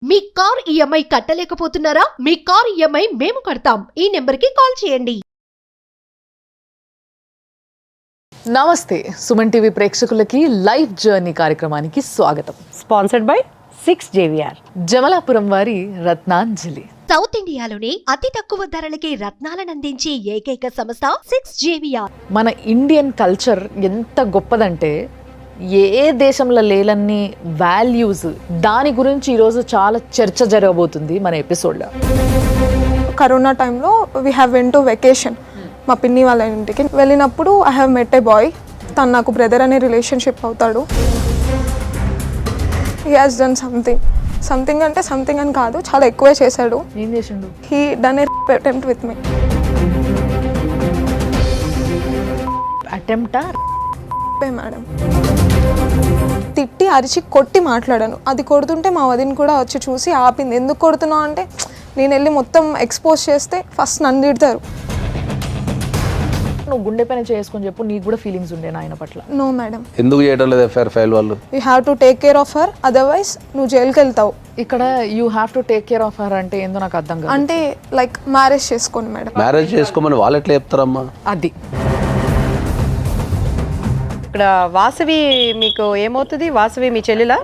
మీ car EMI కట్టలేకపోతున్నారా? మీ car EMI మేము కడతాం. ఈ నెంబర్కి కాల్ చేయండి. నమస్తే సుమన్ టీవీ ప్రేక్షకులకి లైఫ్ జర్నీ కార్యక్రమానికి స్వాగతం. స్పాన్సర్డ్ బై 6JVR జమలాపురం వారి రత్నాంజలి. సౌత్ ఇండియాలోనే అతి తక్కువ ధరలకి రత్నాలను అందించే ఏకైక సంస్థ 6JVR. మన ఇండియన్ కల్చర్ ఎంత గొప్పదంటే ఏ దేశంలో లేలన్ని వాల్యూస్, దాని గురించి ఈరోజు చాలా చర్చ జరగబోతుంది మన ఎపిసోడ్లో. కరోనా టైంలో we have went to vacation మా పిన్ని వాళ్ళ ఇంటికి వెళ్ళినప్పుడు I have met a boy. తను నాకు బ్రదర్ అనే రిలేషన్షిప్ అవుతాడు. హీ హాజ్ డన్ సంథింగ్ అంటే సంథింగ్ అని కాదు, చాలా ఎక్కువే చేశాడు. ఏం చేసిండు? He done a attempt with me. అటెంప్టా? మేడం తిట్టి అరిచి కొట్టి మాట్లాడాను. అది కొడుతుంటే మా వదిన కూడా వచ్చి చూసి ఆపింది. ఎందుకు కొడుతున్నావు అంటే నేను వెళ్ళి మొత్తం ఎక్స్పోజ్ చేస్తే ఫస్ట్ నన్ను తిడతారు. నువ్వు గుండె పైన చేసుకొని చెప్పు, నీకు కూడా ఫీలింగ్స్ ఉండే ఆయన పట్ల. No madam. ఎందుకు చేయడం లేదు ఎఫ్ఐఆర్ ఫైల్ వాళ్ళు? You have to take care of her, otherwise నువ్వు జైలుకి వెళ్తావు. ఇక్కడ you have to take care of her అంటే ఏందో నాకు అర్థం కాదు. అంటే లైక్ మ్యారేజ్ చేసుకోండి మేడం. మ్యారేజ్ చేసుకోమని వాళ్ళు ఎట్లా చెప్తారమ్మా? అది ఇక్కడ వాసవి మీకు ఏమవుతుంది? వాసవి మీ చెల్లిలా?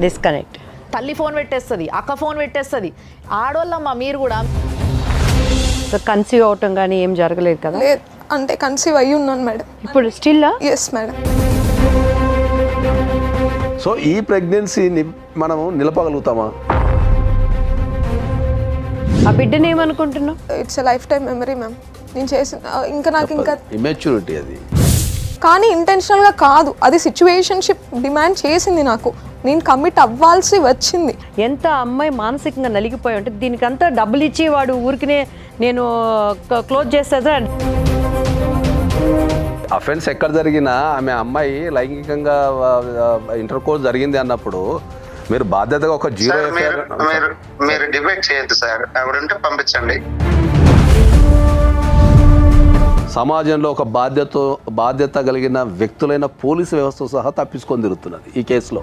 డిస్కనెక్ట్. తల్లి ఫోన్ పెట్టేస్తుంది, అక్క ఫోన్ పెట్టేస్తుంది. ఆడోళ్ళమ్మా మీరు కూడా. సో కన్సీవ్ అవటం కానీ ఏం జరగలేదు కదా? లేదు అంటే కన్సీవ్ అయ్యి ఉన్నాను మేడం. ఇప్పుడు స్టిల్? Yes madam. సో ఈ ప్రెగ్నెన్సీని మనము నిలపగలుగుతామా? ఆ బిడ్డని ఏమనుకుంటున్నావు? It's a lifetime memory ma'am. నేను చేసిన ఇంకా ఇమ్మెచ్యూరిటీ అది. కానీ ఇంటెన్షనల్గా కాదు, అది సిచ్యువేషన్షిప్ డిమాండ్ చేసింది. నాకు నేను కమిట్ అవ్వాల్సి వచ్చింది. ఎంత అమ్మాయి మానసికంగా నలిగిపోయి ఉంటే దీనికంతా డబ్బులు ఇచ్చి వాడు ఊరికినే నేను క్లోజ్ చేస్తా. అఫెన్స్ ఎక్కడ జరిగినా ఆమె అమ్మాయి లైంగికంగా ఇంటర్ కోర్స్ జరిగింది అన్నప్పుడు మీరు బాధ్యతగా ఒక జీరో మీరు డిబేట్ చేయొద్దు సార్. ఎవరంటే పంపించండి. సమాజంలో ఒక బాధ్యత కలిగిన వ్యక్తులైన పోలీసు వ్యవస్థ సహా తప్పించుకొని తిరుగుతున్నది ఈ కేసులో.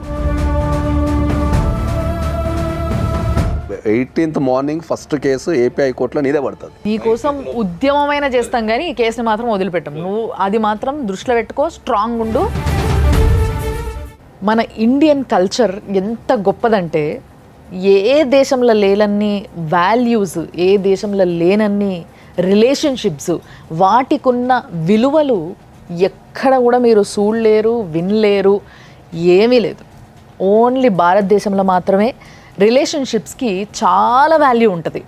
18th morning first case AP హైకోర్టులో నీదే పడుతుంది. నీకోసం ఉద్యమమైన చేస్తాం కానీ ఈ కేసుని మాత్రం వదిలిపెట్టాం. నువ్వు అది మాత్రం దృష్టిలో పెట్టుకో, స్ట్రాంగ్ ఉండు. మన ఇండియన్ కల్చర్ ఎంత గొప్పదంటే ఏ దేశంలో లేనన్ని వాల్యూస్, ఏ దేశంలో లేనన్ని రిలేషన్షిప్స్, వాటికున్న విలువలు ఎక్కడ కూడా మీరు చూడలేరు, వినలేరు. ఏమీ లేదు. ఓన్లీ భారతదేశంలో మాత్రమే రిలేషన్షిప్స్కి చాలా వాల్యూ ఉంటుంది.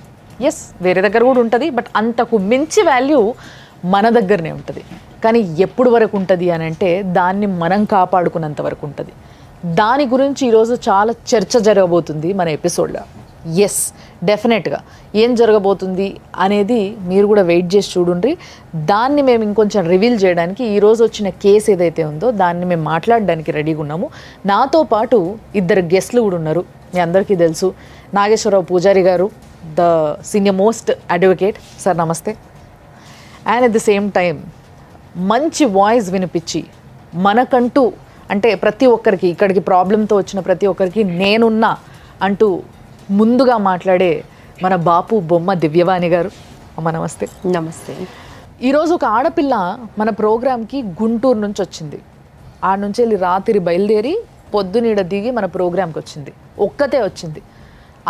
ఎస్, వేరే దగ్గర కూడా ఉంటుంది, బట్ అంతకు మించి వాల్యూ మన దగ్గరనే ఉంటుంది. కానీ ఎప్పుడు వరకు ఉంటుంది అని అంటే దాన్ని మనం కాపాడుకున్నంత వరకు ఉంటుంది. దాని గురించి ఈరోజు చాలా చర్చ జరగబోతుంది మన ఎపిసోడ్లో. ఎస్, డెఫినెట్గా ఏం జరగబోతుంది అనేది మీరు కూడా వెయిట్ చేసి చూడండి. దాన్ని మేము ఇంకొంచెం రివీల్ చేయడానికి ఈరోజు వచ్చిన కేసు ఏదైతే ఉందో దాన్ని మేము మాట్లాడడానికి రెడీగా ఉన్నాము. నాతో పాటు ఇద్దరు గెస్ట్లు కూడా ఉన్నారు. మీ అందరికీ తెలుసు, నాగేశ్వరరావు పూజారి గారు, the senior most advocate. Sir namaste. And at the same time మంచి వాయిస్ వినిపించి మనకంటూ అంటే ప్రతి ఒక్కరికి ఇక్కడికి ప్రాబ్లంతో వచ్చిన ప్రతి ఒక్కరికి నేనున్నా అంటూ ముందుగా మాట్లాడే మన బాపు బొమ్మ దివ్యవాణి గారు. అమ్మ నమస్తే. నమస్తే. ఈరోజు ఒక ఆడపిల్ల మన ప్రోగ్రామ్కి గుంటూరు నుంచి వచ్చింది. ఆడ నుంచి వెళ్ళి రాత్రి బయలుదేరి పొద్దునీడ దిగి మన ప్రోగ్రామ్కి వచ్చింది. ఒక్కతే వచ్చింది.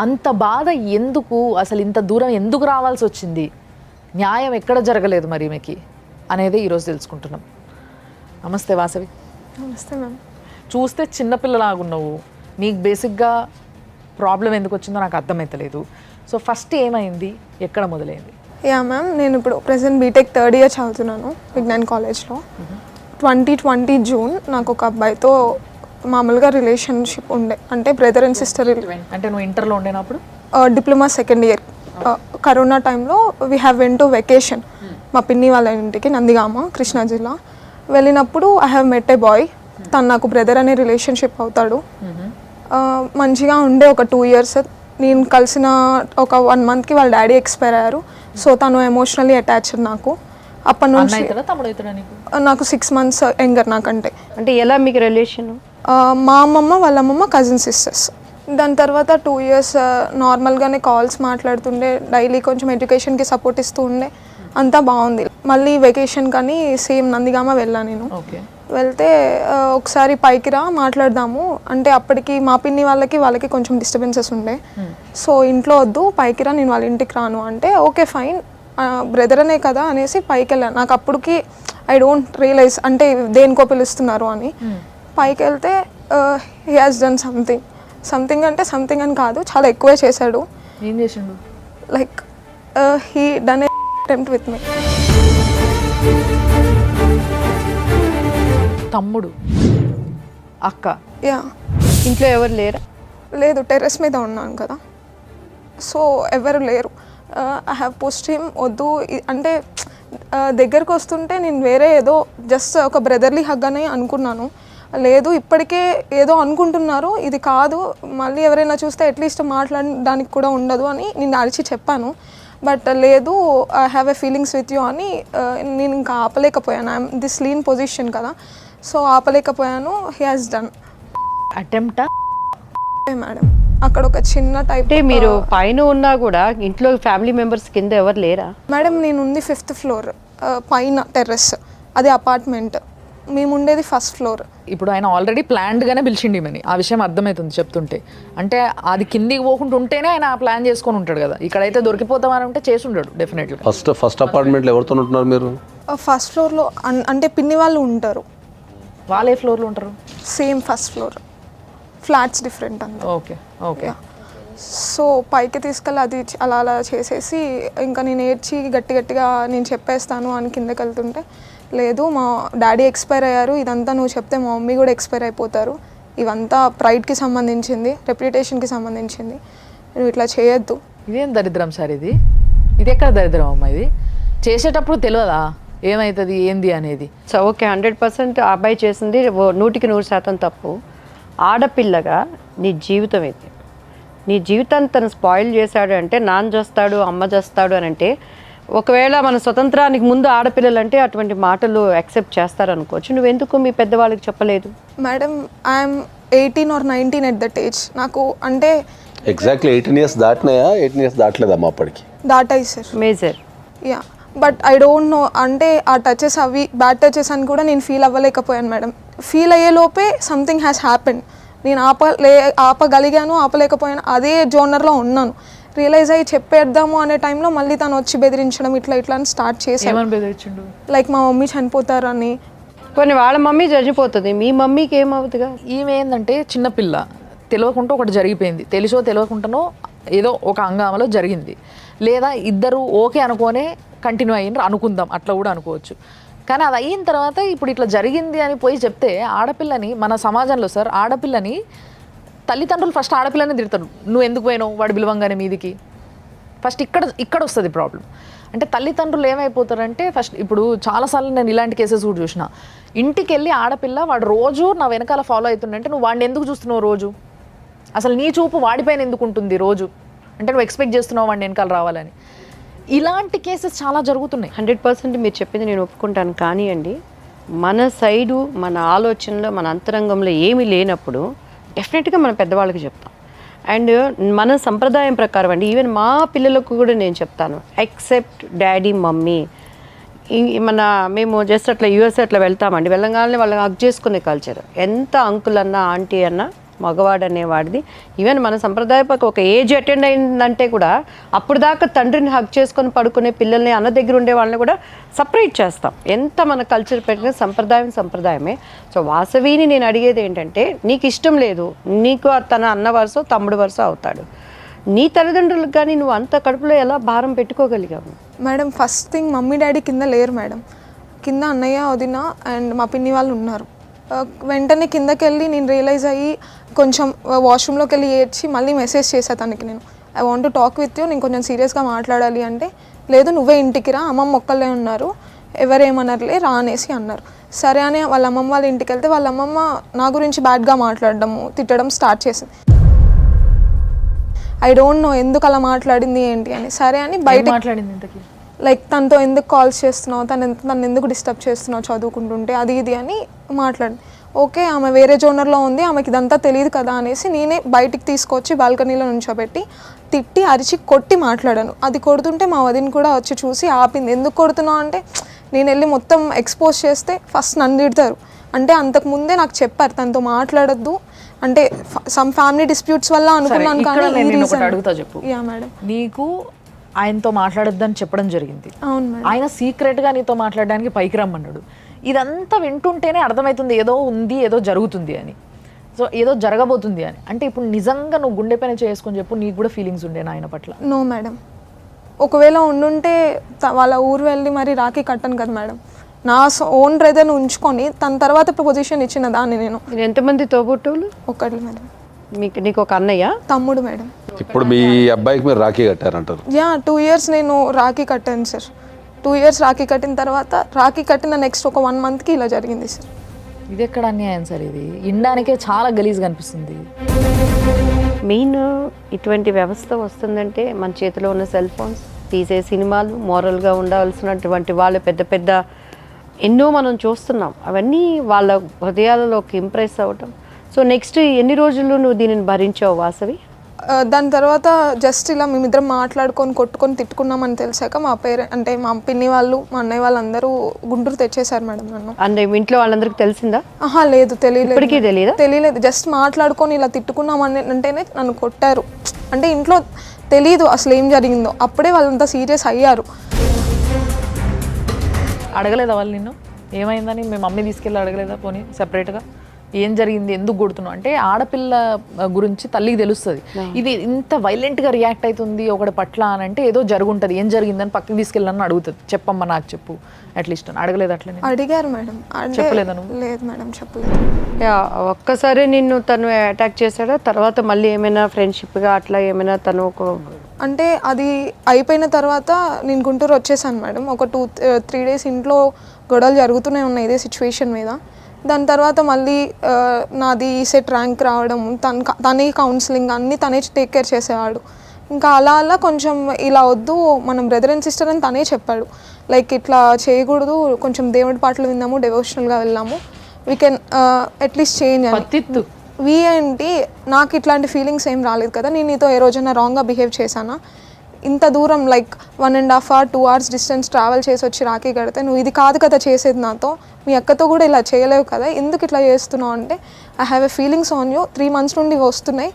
అంత బాధ ఎందుకు, అసలు ఇంత దూరం ఎందుకు రావాల్సి వచ్చింది, న్యాయం ఎక్కడ జరగలేదు మరి ఈమెకి అనేది ఈరోజు తెలుసుకుంటున్నాం. నమస్తే వాసవి. నమస్తే మ్యామ్. చూస్తే చిన్నపిల్లలాగున్నావు. నీకు బేసిక్గా ప్రాబ్లం ఎందుకు వచ్చిందో నాకు అర్థమవుతలేదు. సో ఫస్ట్ ఏమైంది, ఎక్కడ మొదలైంది? యా మ్యామ్, నేను ఇప్పుడు ప్రెసెంట్ బీటెక్ 3rd ఇయర్ చదువుతున్నాను విజ్ఞాన్ కాలేజ్లో. 2020 జూన్ నాకు ఒక అబ్బాయితో మామూలుగా రిలేషన్షిప్ ఉండే, అంటే బ్రదర్ అండ్ సిస్టర్. అంటే నువ్వు ఇంటర్లో ఉండేనప్పుడు? Diploma 2nd year. కరోనా టైంలో we have went to vacation మా పిన్ని వాళ్ళ ఇంటికి, నందిగామ, కృష్ణా జిల్లా. వెళ్ళినప్పుడు I have met a boy. తను నాకు బ్రదర్ అనే రిలేషన్షిప్ అవుతాడు. మంచిగా ఉండే ఒక 2 years. నేను కలిసిన ఒక 1 monthకి వాళ్ళ డాడీ ఎక్స్పైర్ అయ్యారు. సో తను ఎమోషనల్లీ అటాచ్డ్ నాకు. అప్పటి నుంచి నాకు 6 months యంగర్ నాకంటే. అంటే ఎలా మీకు రిలేషన్? మా అమ్మమ్మ వాళ్ళ అమ్మమ్మ కజిన్ సిస్టర్స్. దాని తర్వాత 2 years నార్మల్గానే కాల్స్ మాట్లాడుతుండే, డైలీ కొంచెం ఎడ్యుకేషన్కి సపోర్ట్ ఇస్తూ ఉండే, అంతా బాగుంది. మళ్ళీ వెకేషన్ కానీ సేమ్ నందిగామ వెళ్ళాను నేను. ఓకే. వెళ్తే ఒకసారి పైకి రా మాట్లాడదాము అంటే అప్పటికి మా పిన్ని వాళ్ళకి కొంచెం డిస్టర్బెన్సెస్ ఉండే. సో ఇంట్లో వద్దు, పైకి రా, నేను వాళ్ళ ఇంటికి రాను అంటే ఓకే ఫైన్ బ్రదర్ అనే కదా అనేసి పైకి వెళ్ళాను. నాకు అప్పటికి ఐ డోంట్ రియలైజ్ అంటే దేనికో పిలుస్తున్నారు అని. పైకి వెళ్తే హీ హాజ్ డన్ సంథింగ్ అంటే సంథింగ్ అని కాదు, చాలా ఎక్కువే చేశాడు. ఏం చేసిండు? Like he done attempt with me. తమ్ముడు, అక్క, యా. ఇంట్లో ఎవరు లేరా? లేదు, టెర్రస్ మీద ఉన్నాను కదా, సో ఎవరు లేరు. ఐ హ్యావ్ పోస్ట్ హిమ్ వద్దు అంటే దగ్గరకు వస్తుంటే నేను వేరే ఏదో జస్ట్ ఒక బ్రదర్లీ హగ్ అని అనుకున్నాను. లేదు ఇప్పటికే ఏదో అనుకుంటున్నారు, ఇది కాదు, మళ్ళీ ఎవరైనా చూస్తే అట్లీస్ట్ మాట్లాడడానికి కూడా ఉండదు అని నేను అరిచి చెప్పాను. బట్ లేదు, I have a feelings with you అని నేను ఇంకా ఆపలేకపోయాను. ఐఎమ్ దిస్ లీన్ పొజిషన్ కదా, సో ఆపలేకపోయాను. హీ హాజ్ డన్ అటెంప్టా? మేడం అక్కడ ఒక చిన్న టైప్ అంటే మీరు పైన ఉన్నా కూడా ఇంట్లో ఫ్యామిలీ మెంబర్స్ కింద ఎవరు లేరా? మేడం నేను ఉంది 5th floor పైన టెర్రస్, అది అపార్ట్మెంట్, మేము ఉండేది 1st floor. ఇప్పుడు ఆయన ఆల్రెడీ ప్లాన్డ్గానే పిలిచిండి మని, ఆ విషయం అర్థమవుతుంది చెప్తుంటే. అంటే అది కిందికి పోకుండా ఉంటేనే ఆయన ప్లాన్ చేసుకొని ఉంటాడు కదా, ఇక్కడైతే దొరికిపోతామని ఉంటే చేసి ఉంటాడు డెఫినెట్గా. ఫస్ట్ అపార్ట్మెంట్లో ఎవరితో ఉంటున్నారు మీరు? 1st floorలో అంటే పిన్ని వాళ్ళు ఉంటారు. వాళ్ళు ఏ ఫ్లోర్లో ఉంటారు? Same 1st floor, flats different అంతా. Okay okay. సో పైకి తీసుకెళ్ళి అది అలా చేసేసి ఇంకా నేను ఏడ్చి గట్టిగా నేను చెప్పేస్తాను అని కిందకి వెళ్తుంటే, లేదు మా డాడీ ఎక్స్పైర్ అయ్యారు, ఇదంతా నువ్వు చెప్తే మా మమ్మీ కూడా ఎక్స్పైర్ అయిపోతారు, ఇవంతా ప్రైడ్కి సంబంధించింది, రెప్యుటేషన్కి సంబంధించింది, నువ్వు ఇట్లా చేయొద్దు. ఇదేం దరిద్రం సార్ ఇది ఎక్కడ దరిద్రం అమ్మా? ఇది చేసేటప్పుడు తెలియదా ఏమవుతుంది ఏంది అనేది? సో ఓకే 100% ఆ అబ్బాయి చేసింది 100% తప్పు. ఆడపిల్లగా నీ జీవితం ఇది, నీ జీవితాన్ని తను స్పాయిల్ చేశాడు అంటే నాన్న చేస్తాడు అమ్మ చేస్తాడు అని అంటే, ఒకవేళ మన స్వతంత్రానికి ముందు ఆడపిల్లలు అంటే అటువంటి మాటలు యాక్సెప్ట్ చేస్తారనుకోవచ్చు. నువ్వెందుకు మీ పెద్దవాళ్ళకి చెప్పలేదు? Madam I'm 18 or 19 at that age. నాకు అంటే ఎగ్జాక్ట్లీ 18 years దాటినాయా? 18 years దాటలేదమ్మా అప్పటికి? దాటాయి sir. Major. Yeah, but I don't know అంటే ఆ టచెస్ అవి బ్యాడ్ టచెస్ అని కూడా నేను ఫీల్ అవ్వలేకపోయాను మేడం. ఫీల్ అయ్యే లోపే సంథింగ్ హ్యాస్ హ్యాపెన్. నేను ఆపగలిగాను, ఆపలేకపోయాను, అదే జోనర్లో ఉన్నాను. రియలైజ్ అయ్యి చెప్పేద్దాము అనే టైంలో మళ్ళీ తను వచ్చి బెదిరించడం ఇట్లా అని స్టార్ట్ చేశాను. బెదిరించిండు? లైక్ మా మమ్మీ చనిపోతారని. కొన్ని వాళ్ళ మమ్మీ చనిపోతుంది, మీ మమ్మీకి ఏమవుతుందిగా? ఈమె ఏంటంటే చిన్నపిల్ల, తెలియకుండా ఒకటి జరిగిపోయింది, తెలిసో తెలియకుండానో ఏదో ఒక హంగామలో జరిగింది, లేదా ఇద్దరు ఓకే అనుకోనే కంటిన్యూ అయ్యిండ్రు అనుకుందాం, అట్లా కూడా అనుకోవచ్చు. కానీ అది అయిన తర్వాత ఇప్పుడు ఇట్లా జరిగింది అని పోయి చెప్తే ఆడపిల్లని, మన సమాజంలో సార్ ఆడపిల్లని తల్లిదండ్రులు ఫస్ట్ ఆడపిల్లని తిడతారు, నువ్వు ఎందుకు పోయినావు వాడు పిలవంగానే మీదికి. ఫస్ట్ ఇక్కడ వస్తుంది ప్రాబ్లం. అంటే తల్లిదండ్రులు ఏమైపోతారంటే ఫస్ట్, ఇప్పుడు చాలాసార్లు నేను ఇలాంటి కేసెస్ కూడా చూసిన, ఇంటికి వెళ్ళి ఆడపిల్ల వాడు రోజు నా వెనకాల ఫాలో అవుతుందంటే నువ్వు వాడిని ఎందుకు చూస్తున్నావు రోజు, అసలు నీ చూపు వాడిపైన ఎందుకు ఉంటుంది రోజు, అంటే నువ్వు ఎక్స్పెక్ట్ చేస్తున్నావు వాడిని వెనకాల రావాలని. ఇలాంటి కేసెస్ చాలా జరుగుతున్నాయి. 100% మీరు చెప్పింది నేను ఒప్పుకుంటాను. కానీ అండి మన సైడు మన ఆలోచనలో మన అంతరంగంలో ఏమీ లేనప్పుడు డెఫినెట్గా మన పెద్దవాళ్ళకి చెప్తాం. అండ్ మన సంప్రదాయం ప్రకారం అండి, ఈవెన్ మా పిల్లలకు కూడా నేను చెప్తాను, ఎక్సెప్ట్ డాడీ మమ్మీ. మేము జస్ట్ అట్లా యూఎస్ అట్లా వెళ్తామండి, వెళ్ళగానే వాళ్ళని హగ్ చేసుకునే కల్చర్. ఎంత అంకుల్ అన్నా ఆంటీ అన్నా మగవాడు అనేవాడిది. ఈవెన్ మన సంప్రదాయ ఒక ఏజ్ అటెండ్ అయిందంటే కూడా అప్పుడు దాకా తండ్రిని హగ్ చేసుకొని పడుకునే పిల్లల్ని, అన్న దగ్గర ఉండే వాళ్ళని కూడా సపరేట్ చేస్తాం. ఎంత మన కల్చర్ పెట్టిన సంప్రదాయమే. సో వాసవిని నేను అడిగేది ఏంటంటే, నీకు ఇష్టం లేదు, నీకు తన అన్న వరుస తమ్ముడు వరుస అవుతాడు, నీ తల్లిదండ్రులకు కానీ నువ్వు అంత కడుపులో ఎలా భారం పెట్టుకోగలిగావు? Madam first thing mummy daddy కింద లేరు మేడం, కింద అన్నయ్య వదిన అండ్ మా పిన్ని వాళ్ళు ఉన్నారు. వెంటనే కిందకి వెళ్ళి నేను రియలైజ్ అయ్యి కొంచెం వాష్రూమ్లోకి వెళ్ళి ఏడ్చి మళ్ళీ మెసేజ్ చేసా తనకి, నేను I want to talk with you, నేను కొంచెం సీరియస్గా మాట్లాడాలి అంటే, లేదు నువ్వే ఇంటికి రా, అమ్మమ్మ ఒక్కళ్ళే ఉన్నారు, ఎవరేమన్నారులే రా అనేసి అన్నారు. సరే అని వాళ్ళ అమ్మమ్మ వాళ్ళ ఇంటికి వెళ్తే వాళ్ళ అమ్మమ్మ నా గురించి బ్యాడ్గా మాట్లాడడము తిట్టడం స్టార్ట్ చేసింది. ఐ డోంట్ నో ఎందుకు అలా మాట్లాడింది ఏంటి అని. సరే అని బయట మాట్లాడింది ఇంతకీ, లైక్ తనతో ఎందుకు కాల్స్ చేస్తున్నావు, తను ఎందుకు డిస్టర్బ్ చేస్తున్నావు చదువుకుంటుంటే, అది ఇది అని మాట్లాడి ఓకే ఆమె వేరే జోనర్లో ఉంది, ఆమెకి ఇదంతా తెలియదు కదా అనేసి నేనే బయటికి తీసుకొచ్చి బాల్కనీలో నుంచోబెట్టి తిట్టి అరిచి కొట్టి మాట్లాడాను. అది కొడుతుంటే మా వదిన కూడా వచ్చి చూసి ఆపింది. ఎందుకు కొడుతున్నావు అంటే నేను వెళ్ళి మొత్తం ఎక్స్పోజ్ చేస్తే ఫస్ట్ నన్ను తిడతారు. అంటే అంతకుముందే నాకు చెప్పారు తనతో మాట్లాడొద్దు అంటే సమ్ ఫ్యామిలీ డిస్ప్యూట్స్ వల్ల అనుకున్నాను. ఇక్కడ కానీ నేను ఒకటి అడుగుతా చెప్పు. Yeah madam. నీకు ఆయనతో మాట్లాడొద్దని చెప్పడం జరిగింది, అవును మేడం. ఆయన సీక్రెట్గా నీతో మాట్లాడడానికి పైకి రమ్మన్నాడు. ఇదంతా వింటుంటేనే అర్థమవుతుంది ఏదో ఉంది, ఏదో జరుగుతుంది అని, సో ఏదో జరగబోతుంది అని. అంటే ఇప్పుడు నిజంగా నువ్వు గుండె పైన చేసుకొని చెప్పు, నీకు కూడా ఫీలింగ్స్ ఉండేనా ఆయన పట్ల? No madam. ఒకవేళ ఉండుంటే వాళ్ళ ఊరు వెళ్ళి మరి రాఖీ కట్టను కదా మేడం. నా ఓన్ బ్రదర్ని ఉంచుకొని తన తర్వాత పొజిషన్ ఇచ్చిన దాన్ని నేను. మీరు ఎంతమంది తోబుట్టువులు? ఒకటి మేడం. నీకు ఒక అన్నయ్య, తమ్ముడు మేడం. ఇప్పుడు మీ అబ్బాయికి మీరు రాఖీ కట్టారంటారు? యా 2 years నేను రాఖీ కట్టాను సార్. 2 years రాఖీ కట్టిన తర్వాత రాఖీ కట్టిన నెక్స్ట్ ఒక 1 monthకి ఇలా జరిగింది సార్. ఇది ఎక్కడ అన్యాయం సార్? ఇది ఇండానికే చాలా గలీజ్గా అనిపిస్తుంది. మెయిన్ ఇటువంటి వ్యవస్థ వస్తుందంటే మన చేతిలో ఉన్న సెల్ ఫోన్స్, తీసే సినిమాలు, మోరల్గా ఉండాల్సినటువంటి వాళ్ళు పెద్ద పెద్ద ఎన్నో మనం చూస్తున్నాం. అవన్నీ వాళ్ళ హృదయాలలోకి ఇంప్రెస్ అవ్వటం. సో నెక్స్ట్ ఎన్ని రోజులు నువ్వు దీనిని భరించావు వాసవి? దాని తర్వాత జస్ట్ ఇలా మేమిద్దరం మాట్లాడుకొని కొట్టుకొని తిట్టుకున్నామని తెలిసాక మా అంటే మా పిన్ని వాళ్ళు మా అన్నయ్య వాళ్ళందరూ గుంటూరు తెచ్చేసారు మేడం నన్ను. అంటే ఇంట్లో వాళ్ళందరికీ తెలిసిందా? ఆహా లేదు, తెలియలేదు. ఇప్పటికీ తెలియదా? తెలియలేదు. జస్ట్ మాట్లాడుకొని ఇలా తిట్టుకున్నామని అంటేనే నన్ను కొట్టారు. అంటే ఇంట్లో తెలీదు అసలు ఏం జరిగిందో. అప్పుడే వాళ్ళంతా సీరియస్ అయ్యారు. అడగలేదా వాళ్ళు నిన్ను ఏమైందని? మీ మమ్మీ తీసుకెళ్ళి అడగలేదా పోనీ సెపరేట్గా? ఏం జరిగింది, ఎందుకు కొడుతున్నావు అంటే ఆడపిల్ల గురించి తల్లికి తెలుస్తుంది. ఇది ఇంత వైలెంట్గా రియాక్ట్ అవుతుంది ఒకటి పట్ల అని అంటే ఏదో జరుగుంటుంది, ఏం జరిగిందని పక్కకి తీసుకెళ్ళని అడుగుతుంది. చెప్పమ్మా నాకు చెప్పు అట్లీస్ట్ అని. అడగలేదు అట్లనే? అడిగారు మేడం. చెప్పలేదా నువ్వు? లేదు మేడం చెప్పలేదు. ఒక్కసారి నిన్ను తను అటాక్ చేశాడా? తర్వాత మళ్ళీ ఏమైనా ఫ్రెండ్షిప్గా అట్లా ఏమైనా తను ఒక అంటే అది అయిపోయిన తర్వాత నేను గుంటూరు వచ్చేసాను మేడం. ఒక 2-3 days ఇంట్లో గొడవలు జరుగుతూనే ఉన్నాయి ఇదే సిచ్యువేషన్ మీద. దాని తర్వాత మళ్ళీ నాది సెట్ ర్యాంక్ రావడం, తనే కౌన్సిలింగ్ అన్నీ తనే టేక్ కేర్ చేసేవాడు. ఇంకా అలా అలా కొంచెం ఇలా వద్దు మనం బ్రదర్ అండ్ సిస్టర్ అని తనే చెప్పాడు. లైక్ ఇట్లా చేయకూడదు, కొంచెం దేవుడి పాటలు విందాము, డెవోషనల్గా వెళ్ళాము, వీ కెన్ అట్లీస్ట్ చేంజ్ అని. వీ ఏంటి నాకు ఇట్లాంటి ఫీలింగ్స్ ఏం రాలేదు కదా, నేను నీతో ఏ రోజైనా రాంగ్గా బిహేవ్ చేశానా? ఇంత దూరం like 1.5 hour 2 hours distance travel చేసి వచ్చి రాఖీ కడితే నువ్వు ఇది కాదు కదా చేసేది నాతో, మీ అక్కతో కూడా ఇలా చేయలేవు కదా, ఎందుకు ఇట్లా చేస్తున్నావు అంటే I have a feelings on you, 3 months నుండి వస్తున్నాయి,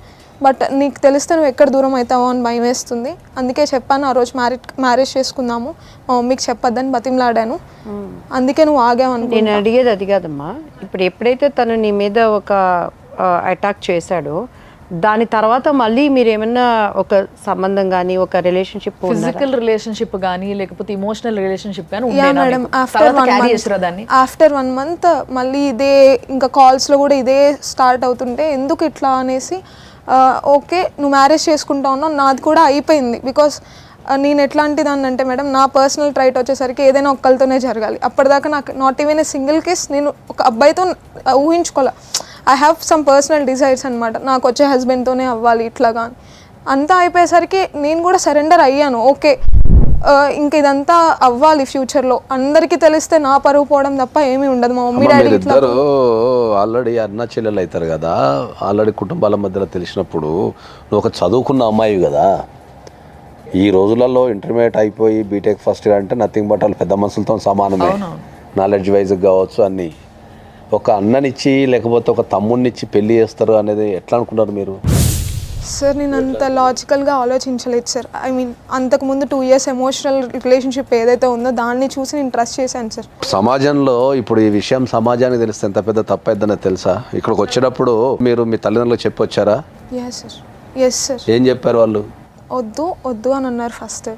బట్ నీకు తెలిస్తే నువ్వు ఎక్కడ దూరం అవుతావో అని భయం వేస్తుంది, అందుకే చెప్పాను ఆ రోజు మ్యారేజ్ చేసుకుందాము, మా మమ్మీకి చెప్పొద్దని బతిమలాడాను, అందుకే నువ్వు ఆగావు అనుకో. నేను అడిగేది అది కాదమ్మా. ఇప్పుడు ఎప్పుడైతే తను నీ మీద ఒక అటాక్ చేశాడో దాని తర్వాత మళ్ళీ మీరు ఏమన్నా ఒక సంబంధం కానీ ఒక రిలేషన్షిప్, ఫిజికల్ రిలేషన్షిప్ కానీ లేకపోతే ఇమోషనల్ రిలేషన్షిప్ కానీ యా మేడం, ఆఫ్టర్ 1 month మళ్ళీ ఇదే ఇంకా కాల్స్లో కూడా ఇదే స్టార్ట్ అవుతుంటే ఎందుకు ఇట్లా అనేసి ఓకే నువ్వు మ్యారేజ్ చేసుకుంటా ఉన్నావు, నాది కూడా అయిపోయింది. బికాస్ నేను ఎట్లాంటి దాన్ని అంటే మేడం నా పర్సనల్ ట్రైట్ వచ్చేసరికి ఏదైనా ఒక్కరితోనే జరగాలి. అప్పటిదాకా నాకు not even a single case నేను ఒక అబ్బాయితో ఊహించుకోలే. I have some personal desires అనమాట, నాకు వచ్చే హస్బెండ్తోనే అవ్వాలి ఇట్లాగా. అంతా అయిపోయేసరికి నేను కూడా సరెండర్ అయ్యాను. ఓకే ఇంక ఇదంతా అవ్వాలి ఫ్యూచర్లో, అందరికీ తెలిస్తే నా పరువు పోవడం తప్ప ఏమీ ఉండదు. మా మమ్మీ డాడీ ఇద్దరు ఆల్రెడీ అన్న చెల్లెలు అవుతారు కదా, ఆల్రెడీ కుటుంబాల మధ్యలో తెలిసినప్పుడు నువ్వు ఒక చదువుకున్న అమ్మాయి కదా, ఈ రోజులలో ఇంటర్మీడియట్ అయిపోయి బీటెక్ ఫస్ట్ ఇయర్ అంటే నథింగ్ బట్ వాళ్ళు పెద్ద మనుషులతో సమానమే, నాలెడ్జ్ వైజ్ కావచ్చు అన్నీ. ఒక అన్ననిచ్చి లేకపోతే ఒక తమ్ముడినిచ్చి పెళ్లి చేస్తారు అనేది ఎట్లా అనుకున్నారు మీరు? సార్ నేను అంత లాజికల్గా ఆలోచించలేదు సార్. ఐ మీన్ అంతకుముందు 2 years ఎమోషనల్ రిలేషన్షిప్ ఏదైతే ఉందో దాన్ని చూసి నేను ట్రస్ట్ చేశాను సార్. సమాజంలో ఇప్పుడు ఈ విషయం సమాజానికి తెలిస్తే ఎంత పెద్ద తప్పైందనే తెలుసా? ఇక్కడికి వచ్చేటప్పుడు మీరు మీ తల్లిదండ్రులకు చెప్పి వచ్చారా? Yes sir. ఏం చెప్పారు వాళ్ళు? వద్దు అని అన్నారు ఫస్ట్.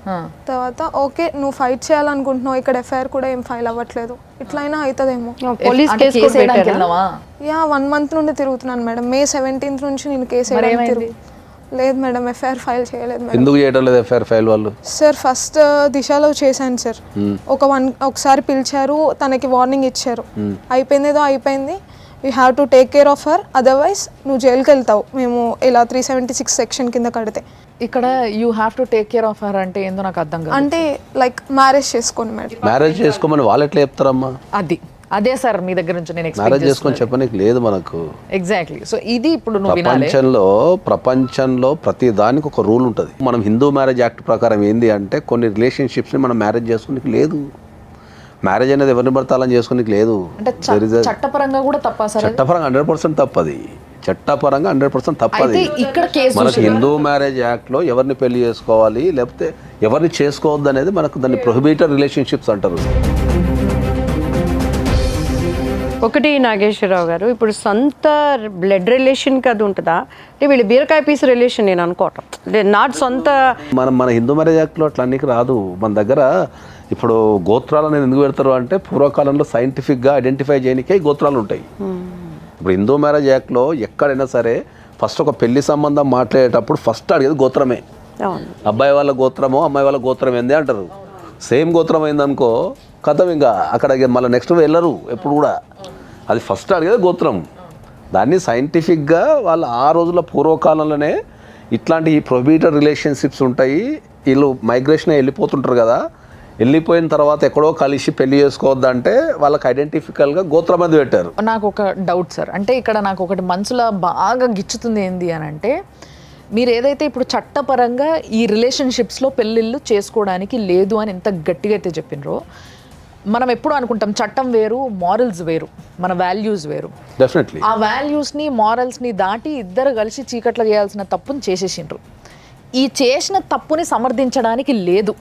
తర్వాత ఓకే నువ్వు ఫైట్ చేయాలనుకుంటున్నావు, ఇక్కడ ఎఫ్ఐఆర్ కూడా ఏం ఫైల్ అవ్వట్లేదు, ఇట్లయినా అవుతుందేమో. పోలీస్ కేసు యా 1 month నుండి తిరుగుతున్నాను మేడం. May 17th నుంచి నేను కేసు వేయడానికి లేదు మేడం, ఎఫ్ఐఆర్ ఫైల్ చేయలేదు మేడం. ఎందుకు చేయడం లేదు ఎఫ్ఐఆర్ ఫైల్ వాళ్ళు? సార్ ఫస్ట్ దిశలో చేశాను సార్, ఒకసారి పిలిచారు, తనకి వార్నింగ్ ఇచ్చారు, అయిపోయిందేదో అయిపోయింది, you have to take care of her, otherwise నువ్వు జైలుకి వెళ్తావు మేము ఇలా 376 సెక్షన్ కింద కడితే. ఇక్కడ you have to take care of her అంటే ఏందో నాకు అర్థం కాదు. అంటే లైక్ మ్యారేజ్ చేసుకోండి మేడం. మ్యారేజ్ చేసుకోమని వాళ్ళు ఎట్లా చెప్తారమ్మా? అది అదే సార్ మీ దగ్గర నుంచి నేను మ్యారేజ్ చేసుకొని చెప్పనీకి లేదు మనకు. ఎగ్జాక్ట్లీ. సో ఇది ఇప్పుడు నువ్వు వినాలి. ప్రపంచంలో ప్రతి దానికి ఒక రూల్ ఉంటుంది. మనం హిందూ మ్యారేజ్ యాక్ట్ ప్రకారం ఏంది అంటే కొన్ని రిలేషన్షిప్స్ని మనం మ్యారేజ్ చేసుకునేకి లేదు. మ్యారేజ్ అనేది ఎవరిని పడతాలని చేసుకునేకి లేదు. అంటే చట్టపరంగా కూడా తప్ప సార్? చట్టపరంగా 100% తప్పది. చట్టపరంగా 100% తప్పది. ఇక్కడ కేసు మనకు హిందూ మ్యారేజ్ యాక్ట్లో ఎవరిని పెళ్లి చేసుకోవాలి లేకపోతే ఎవరిని చేసుకోవద్దు అనేది మనకు దాన్ని ప్రొహిబిటెడ్ రిలేషన్షిప్స్ అంటారు. ఒకటి నాగేశ్వరరావు గారు, ఇప్పుడు సొంత బ్లడ్ రిలేషన్కి అది ఉంటుందా, అంటే వీళ్ళు బీరకాయ పీస్ రిలేషన్ నేను అనుకోవటం నాట్ సొంత. మన హిందూ మ్యారేజ్ యాక్ట్లో అట్లా అన్నికి రాదు. మన దగ్గర ఇప్పుడు గోత్రాలను ఎందుకు పెడతారు అంటే పూర్వకాలంలో సైంటిఫిక్గా ఐడెంటిఫై చేయడానికే గోత్రాలు ఉంటాయి. ఇప్పుడు హిందూ మ్యారేజ్ యాక్ట్లో ఎక్కడైనా సరే ఫస్ట్ ఒక పెళ్లి సంబంధం మాట్లాడేటప్పుడు ఫస్ట్ అడిగేది గోత్రమే. అబ్బాయి వాళ్ళ గోత్రమో అమ్మాయి వాళ్ళ గోత్రం ఏంది అంటారు. సేమ్ గోత్రం అయిందనుకో కథం, ఇంకా అక్కడ మళ్ళీ నెక్స్ట్ వెళ్ళరు ఎప్పుడు కూడా. అది ఫస్ట్ అడిగేది గోత్రం. దాన్ని సైంటిఫిక్గా వాళ్ళు ఆ రోజుల పూర్వకాలంలోనే ఇట్లాంటి ఈ ప్రొహిబిటెడ్ రిలేషన్షిప్స్ ఉంటాయి. వీళ్ళు మైగ్రేషన్ వెళ్ళిపోతుంటారు కదా, వెళ్ళిపోయిన తర్వాత ఎక్కడో కలిసి పెళ్లి చేసుకోవద్దంటే వాళ్ళకి ఐడెంటిఫికల్గా గోత్రం అది పెట్టారు. నాకు ఒక డౌట్ సార్, అంటే ఇక్కడ నాకు ఒకటి మనసులో బాగా గిచ్చుతుంది ఏంది అని అంటే, మీరు ఏదైతే ఇప్పుడు చట్టపరంగా ఈ రిలేషన్షిప్స్లో పెళ్ళిళ్ళు చేసుకోవడానికి లేదు అని ఎంత గట్టిగా అయితే చెప్పినరో, మనం ఎప్పుడు అనుకుంటాం చట్టం వేరు మారల్స్ వేరు, మన వాల్యూస్ వేరు. డెఫినెట్లీ ఆ వాల్యూస్ని మారల్స్ని దాటి ఇద్దరు కలిసి చీకట్లో చేయాల్సిన తప్పుని చేసేసిండ్రు. ఈ చేసిన తప్పుని సమర్థించడానికి లేదు.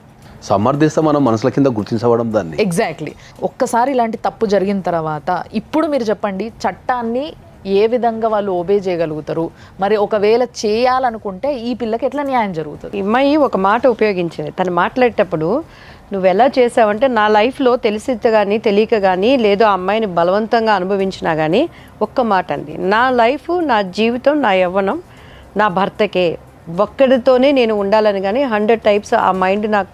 సమర్థిస్తే మనం మనసుల కింద గుర్తించబడం దాన్ని. ఎగ్జాక్ట్లీ. ఒక్కసారి ఇలాంటి తప్పు జరిగిన తర్వాత ఇప్పుడు మీరు చెప్పండి, చట్టాన్ని ఏ విధంగా వాళ్ళు ఓబే చేయగలుగుతారు? మరి ఒకవేళ చేయాలనుకుంటే ఈ పిల్లకి ఎట్లా న్యాయం జరుగుతుంది? అమ్మాయి ఒక మాట ఉపయోగించింది, తను మాట్లాడేటప్పుడు నువ్వు ఎలా చేసావంటే, నా లైఫ్లో తెలిసి కానీ తెలియక కానీ లేదు ఆ అమ్మాయిని బలవంతంగా అనుభవించినా కానీ ఒక్క మాట అంది, నా లైఫ్ నా జీవితం నా యవ్వనం నా భర్తకే, ఒక్కడితోనే నేను ఉండాలని. కానీ 100 టైప్స్ ఆ మైండ్ నాకు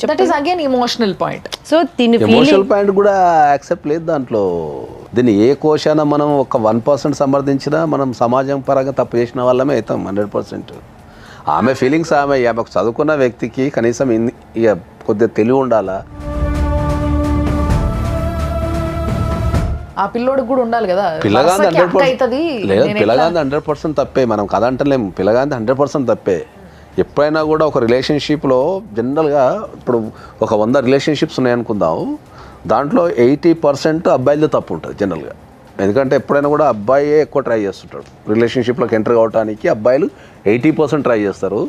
that is again emotional point. So దీని ఎమోషనల్ పాయింట్ కూడా యాక్సెప్ట్ లేదు దాంట్లో. దీన్ని ఏ కోశాన మనం ఒక 1% సమర్థించినా మనం సమాజం పరంగా తప్పు చేసిన వాళ్ళమే అవుతాం 100%. ఆమె ఫీలింగ్స్ ఆమెకు చదువుకున్న వ్యక్తికి కనీసం ఇక కొద్దిగా తెలివి ఉండాలా. ఆ పిల్లోడికి కూడా ఉండాలి కదా. పిల్లగాంది 100% తప్పే, మనం కదంటలేము. పిల్లగాంది 100% తప్పే. ఎప్పుడైనా కూడా ఒక రిలేషన్షిప్లో జనరల్గా ఇప్పుడు ఒక 100 రిలేషన్షిప్స్ ఉన్నాయనుకుందాం, దాంట్లో 80% అబ్బాయిలతో తప్పు ఉంటుంది జనరల్గా. ఎందుకంటే ఎప్పుడైనా కూడా అబ్బాయే ఎక్కువ ట్రై చేస్తుంటాడు రిలేషన్షిప్లోకి ఎంటర్ కావడానికి. అబ్బాయిలు 80% ట్రై చేస్తారు,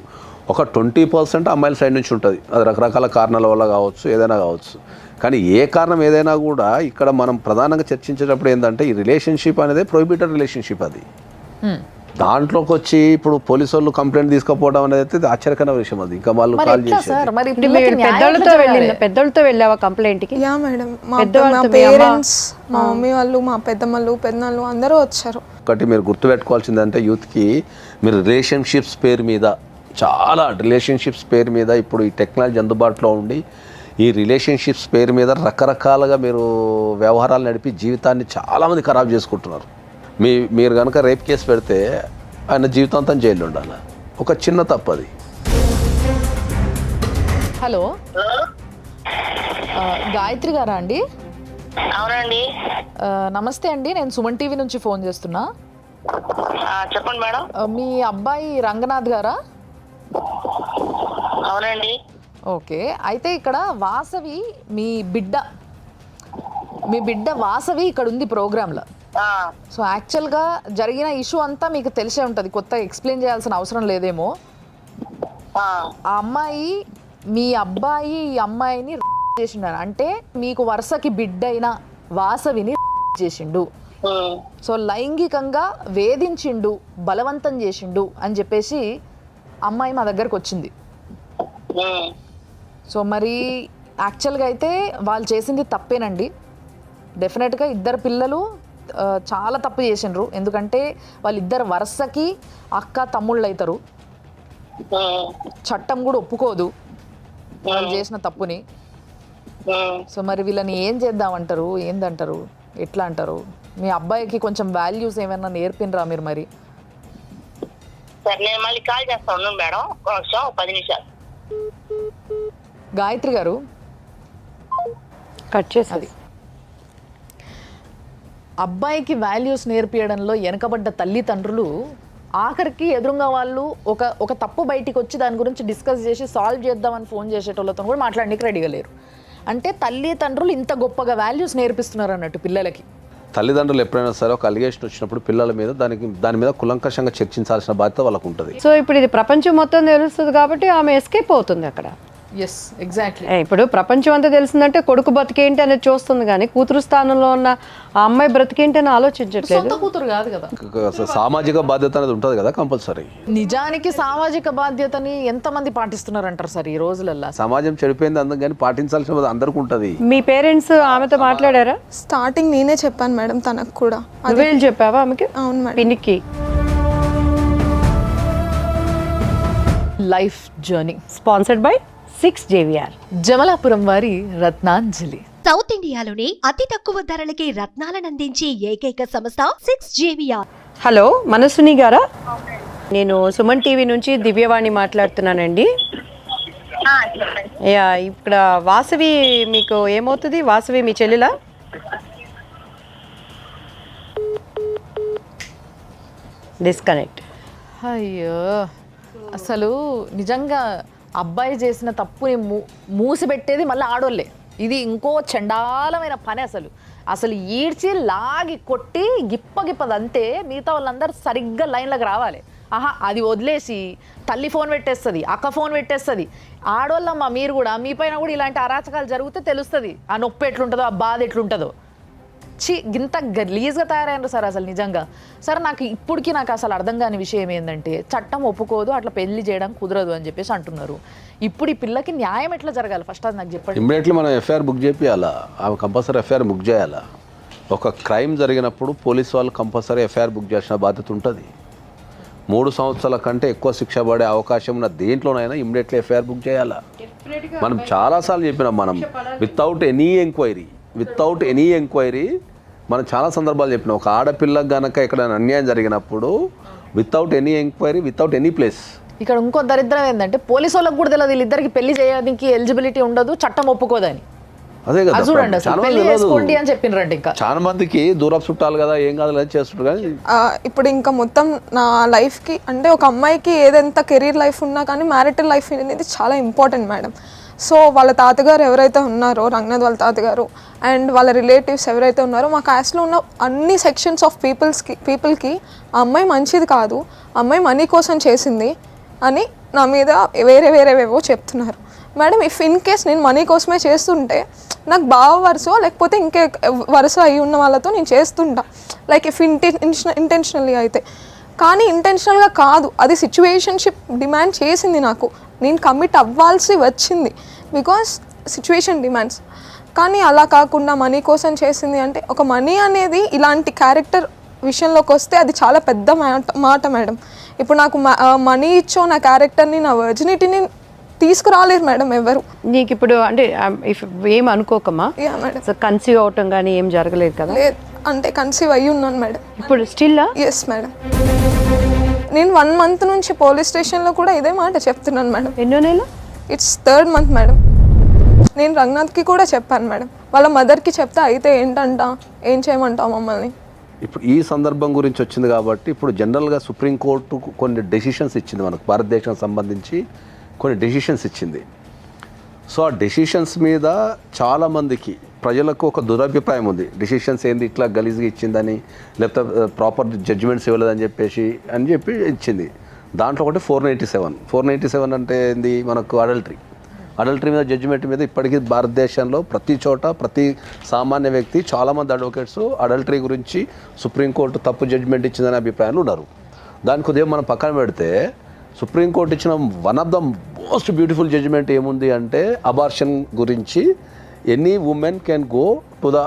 ఒక 20% అమ్మాయిల సైడ్ నుంచి ఉంటుంది. అది రకరకాల కారణాల వల్ల కావచ్చు, ఏదైనా కావచ్చు. కానీ ఏ కారణం ఏదైనా కూడా ఇక్కడ మనం ప్రధానంగా చర్చించేటప్పుడు ఏంటంటే ఈ రిలేషన్షిప్ అనేది ప్రొహిబిటెడ్ రిలేషన్షిప్. అది దాంట్లోకి వచ్చి ఇప్పుడు పోలీసు వాళ్ళు కంప్లైంట్ తీసుకుపోవడం అనేది ఆశ్చర్యకరమైన విషయం. అది ఇంకా వాళ్ళు కాల్ చేశారు. పెద్దలతో వెళ్ళావా కంప్లైంట్కి? యా మేడం, మా పేరెంట్స్, మా మమ్మీ వాళ్ళు, మా పెద్దమ్మలు పెద్దనాళ్ళు అందరూ వచ్చారు. ఒకటి మీరు గుర్తుపెట్టుకోవాల్సిందంటే యూత్కి, మీరు రిలేషన్షిప్స్ పేరు మీద ఇప్పుడు ఈ టెక్నాలజీ అందుబాటులో ఉండి ఈ రిలేషన్షిప్స్ పేరు మీద రకరకాలుగా మీరు వ్యవహారాలు నడిపి జీవితాన్ని చాలామంది ఖరాబ్ చేసుకుంటున్నారు. మీరు కనుక రేప్ కేసు పెడితే ఆయన జీవితాంతం జైలు ఉండాలి. ఒక చిన్న తప్పది. హలో, గాయత్రి గారా అండి? అవునండి. నమస్తే అండి, నేను సుమన్ టీవీ నుంచి ఫోన్ చేస్తున్నా. చెప్పండి మేడం. మీ అబ్బాయి రంగనాథ్ గారా? అవునండి. ఓకే, అయితే ఇక్కడ వాసవి మీ బిడ్డ వాసవి ఇక్కడ ఉంది ప్రోగ్రాంలో. సో యాక్చువల్గా జరిగిన ఇష్యూ అంతా మీకు తెలిసే ఉంటుంది, కొత్తగా ఎక్స్ప్లెయిన్ చేయాల్సిన అవసరం లేదేమో. ఆ అమ్మాయి మీ అబ్బాయి ఈ అమ్మాయిని చేసిండు, అంటే మీకు వరుసకి బిడ్డైన వాసవిని చేసిండు. సో లైంగికంగా వేధించిండు, బలవంతం చేసిండు అని చెప్పేసి అమ్మాయి మా దగ్గరకు వచ్చింది. సో మరి యాక్చువల్గా అయితే వాళ్ళు చేసింది తప్పేనండి. డెఫినెట్గా ఇద్దరు పిల్లలు చాలా తప్పు చేసిండ్రు. ఎందుకంటే వాళ్ళిద్దరు వరుసకి అక్క తమ్ముళ్ళు అవుతారు. చట్టం కూడా ఒప్పుకోదు వాళ్ళు చేసిన తప్పుని. సో మరి వీళ్ళని ఏం చేద్దామంటారు, ఏందంటారు, ఎట్లా అంటారు? మీ అబ్బాయికి కొంచెం వాల్యూస్ ఏమైనా నేర్పినరా మీరు? మరి సరే, నేను మళ్ళీ కాల్ చేస్తాను మేడం, 10 నిమిషాలు. గాయత్రి గారు కట్ చేసేది. అబ్బాయికి వాల్యూస్ నేర్పియడంలో వెనకబడ్డ తల్లిదండ్రులు ఆఖరికి ఎదురుగా వాళ్ళు ఒక తప్పు బయటికి వచ్చి దాని గురించి డిస్కస్ చేసి సాల్వ్ చేద్దామని ఫోన్ చేసేటోళ్ళతో కూడా మాట్లాడడానికి రెడీగా లేరు. అంటే తల్లిదండ్రులు ఇంత గొప్పగా వాల్యూస్ నేర్పిస్తున్నారు అన్నట్టు పిల్లలకి. తల్లిదండ్రులు ఎప్పుడైనా సరే ఒక అలిగేషన్ వచ్చినప్పుడు పిల్లల మీద దాని మీద కులంకషంగా చర్చించాల్సిన బాధ్యత వాళ్ళకు ఉంటుంది. సో ఇప్పుడు ఇది ప్రపంచం మొత్తం తెలుస్తుంది కాబట్టి ఆమె ఎస్కేప్ అవుతుంది అక్కడ. Yes, exactly. ఇప్పుడు ప్రపంచం అంతా తెలిసిందంటే కొడుకు బతికేంటి అనేది చూస్తుంది, కానీ కూతురు స్థానంలో ఉన్న ఆ అమ్మాయి బ్రతికేంటి అని ఆలోచించట్లేదు. సొంత కూతురు కాదు కదా. సామాజిక బాధ్యత అనేది ఉంటుంది కదా కంపల్సరీ. నిజానికి సామాజిక బాధ్యతని ఎంతమంది పాటిస్తున్నారంటారు సార్ ఈ రోజులల్లో? సమాజం చెడిపోయింది అందుకని పాటించాల్సిన బాధ్యత అందరికీ ఉంటుంది. మీ పేరెంట్స్ ఆమెతో మాట్లాడారా? స్టార్టింగ్ నేనే చెప్పాను మేడం తనకు కూడా. నువ్వే చెప్పావా ఆమెకి? అవును మేడం. పినికి life journey sponsored by 6JVR. Jamalapuram వారి రత్నాంజలి. సౌత్ ఇండియాలోనే అతి తక్కువ ధరలకి రత్నాలనందించే ఏకైక సంస్థ 6JVR. హలో, మనసుని గారా? నేను సుమన్ టీవీ నుంచి దివ్యవాణి మాట్లాడుతున్నానండి. యా, ఇక్కడ వాసవి మీకు ఏమవుతుంది? వాసవి మీ చెల్లెలా? డిస్కనెక్ట్. అయ్యో, అసలు నిజంగా అబ్బాయి చేసిన తప్పుని మూసిపెట్టేది మళ్ళీ ఆడోళ్ళే. ఇది ఇంకో చండాలమైన పని. అసలు ఈడ్చి లాగి కొట్టి గిప్పదంతే. మిగతా వాళ్ళందరూ సరిగ్గా లైన్లోకి రావాలి. అది వదిలేసి తల్లి ఫోన్ పెట్టేస్తుంది, అక్క ఫోన్ పెట్టేస్తుంది. ఆడోళ్ళమ్మ మీరు కూడా, మీ పైన కూడా ఇలాంటి అరాచకాలు జరిగితే తెలుస్తుంది ఆ నొప్పి ఎట్లుంటుందో, ఆ బాధ ఎట్లుంటుందో. ఇంత గలీజ్గా తయారయ్యారు సార్ అసలు నిజంగా. సార్ ఇప్పటికీ నాకు అసలు అర్థం కాని విషయం ఏంటంటే, చట్టం ఒప్పుకోదు, అట్లా పెళ్లి చేయడం కుదరదు అని చెప్పేసి అంటున్నారు. ఇప్పుడు ఈ పిల్లకి న్యాయం ఎట్లా జరగాలి ఫస్ట్ అది నాకు చెప్పండి. ఇమ్మీడియట్లీ మనం ఎఫ్ఐఆర్ బుక్ చేయాలా? ఆమె కంపల్సరీ ఎఫ్ఐఆర్ బుక్ చేయాలా? ఒక క్రైమ్ జరిగినప్పుడు పోలీస్ వాళ్ళు కంపల్సరీ ఎఫ్ఐఆర్ బుక్ చేసిన బాధ్యత ఉంటుంది. 3 సంవత్సరాల కంటే ఎక్కువ శిక్ష పడే అవకాశం ఉన్న దేంట్లోనైనా ఇమ్మీడియట్లీ ఎఫ్ఐఆర్ బుక్ చేయాలా? మనం చాలాసార్లు చెప్పినాం, మనం వితౌట్ ఎనీ ఎంక్వైరీ మనం చాలా సందర్భాలు చెప్పినాం. ఒక ఆడపిల్లకు గనక ఎక్కడైనా అన్యాయం జరిగినప్పుడు without any enquiry, without any place. ఇక్కడ ఇంకో దరిద్రం ఏంటంటే పోలీసు వాళ్ళకి కూడా తెలియదు వీళ్ళిద్దరికి పెళ్లి చేయడానికి ఎలిజిబిలిటీ ఉండదు, చట్టం ఒప్పుకోదని. అదే కదా చూడండి, పెళ్లి చేసుకోండి అని చెప్పినారంటే ఇంకా చాలా మందికి దూరపు చుట్టాలు కదా, ఏం కాదు అని చేస్తుంటారు. కానీ ఇప్పుడు ఇంకా మొత్తం నా లైఫ్కి అంటే ఒక అమ్మాయికి ఏదెంత కెరీర్ లైఫ్ ఉన్నా కానీ మ్యారిటల్ లైఫ్ అనేది చాలా ఇంపార్టెంట్ మేడం. సో వాళ్ళ తాతగారు ఎవరైతే ఉన్నారో, రంగనాథ్ వాళ్ళ తాతగారు అండ్ వాళ్ళ రిలేటివ్స్ ఎవరైతే ఉన్నారో, మా క్యాస్ట్లో ఉన్న అన్ని సెక్షన్స్ ఆఫ్ పీపుల్కి ఆ అమ్మాయి మంచిది కాదు, అమ్మాయి మనీ కోసం చేసింది అని నా మీద వేరేవేవో చెప్తున్నారు మేడం. ఇఫ్ ఇన్ కేస్ నేను మనీ కోసమే చేస్తుంటే నాకు బావ వరుస లేకపోతే ఇంకే వరుస అయి ఉన్న వాళ్ళతో నేను చేస్తుంటా, లైక్ ఇఫ్ ఇంటెన్షనల్లీ అయితే. కానీ ఇంటెన్షనల్గా కాదు, అది సిచ్యువేషన్షిప్ డిమాండ్ చేసింది నాకు, నేను కమిట్ అవ్వాల్సి వచ్చింది బికాస్ సిచ్యువేషన్ డిమాండ్స్. కానీ అలా కాకుండా మనీ కోసం చేసింది అంటే, ఒక మనీ అనేది ఇలాంటి క్యారెక్టర్ విషయంలోకి వస్తే అది చాలా పెద్ద మాట మేడం. ఇప్పుడు నాకు మనీ ఇచ్చో నా క్యారెక్టర్ని, నా వర్జినిటీని తీసుకురాలేరు మేడం ఎవరు. నీకు ఇప్పుడు అంటే ఏం అనుకోకమ్మా, కన్సీవ్ అవటం కానీ ఏం జరగలేదు కదా? లేదు, అంటే కన్సీవ్ అయ్యి ఉన్నాను మేడం ఇప్పుడు స్టిల్. ఎస్ మేడం, నేను 1 month నుంచి పోలీస్ స్టేషన్లో కూడా ఇదే మాట చెప్తున్నాను మేడం. ఎన్నో నెల? It's 3rd month madam. నేను రంగనాథ్కి కూడా చెప్పాను మేడం, వాళ్ళ మదర్కి చెప్తే అయితే ఏంటంట, ఏం చేయమంటావు మమ్మల్ని. ఇప్పుడు ఈ సందర్భం గురించి వచ్చింది కాబట్టి ఇప్పుడు జనరల్గా సుప్రీంకోర్టు కొన్ని డెసిషన్స్ ఇచ్చింది, మనకు భారతదేశానికి సంబంధించి కొన్ని డెసిషన్స్ ఇచ్చింది. సో ఆ డెసిషన్స్ మీద చాలామందికి ప్రజలకు ఒక దురభిప్రాయం ఉంది. డెసిషన్స్ ఏంది ఇట్లా గలీజ్గా ఇచ్చిందని, లేకపోతే ప్రాపర్ జడ్జిమెంట్స్ ఇవ్వలేదని చెప్పి ఇచ్చింది. దాంట్లో ఒకటి 497 అంటే ఏంది, మనకు అడల్టరీ మీద జడ్జిమెంట్ మీద ఇప్పటికీ భారతదేశంలో ప్రతి చోట ప్రతి సామాన్య వ్యక్తి చాలామంది అడ్వకేట్స్ అడల్టరీ గురించి సుప్రీంకోర్టు తప్పు జడ్జిమెంట్ ఇచ్చిందనే అభిప్రాయాలు ఉన్నారు. దానికి ఉదయం మనం పక్కన పెడితే సుప్రీంకోర్టు ఇచ్చిన one of the most beautiful judgement ఏముంది అంటే, అబార్షన్ గురించి any women can go to the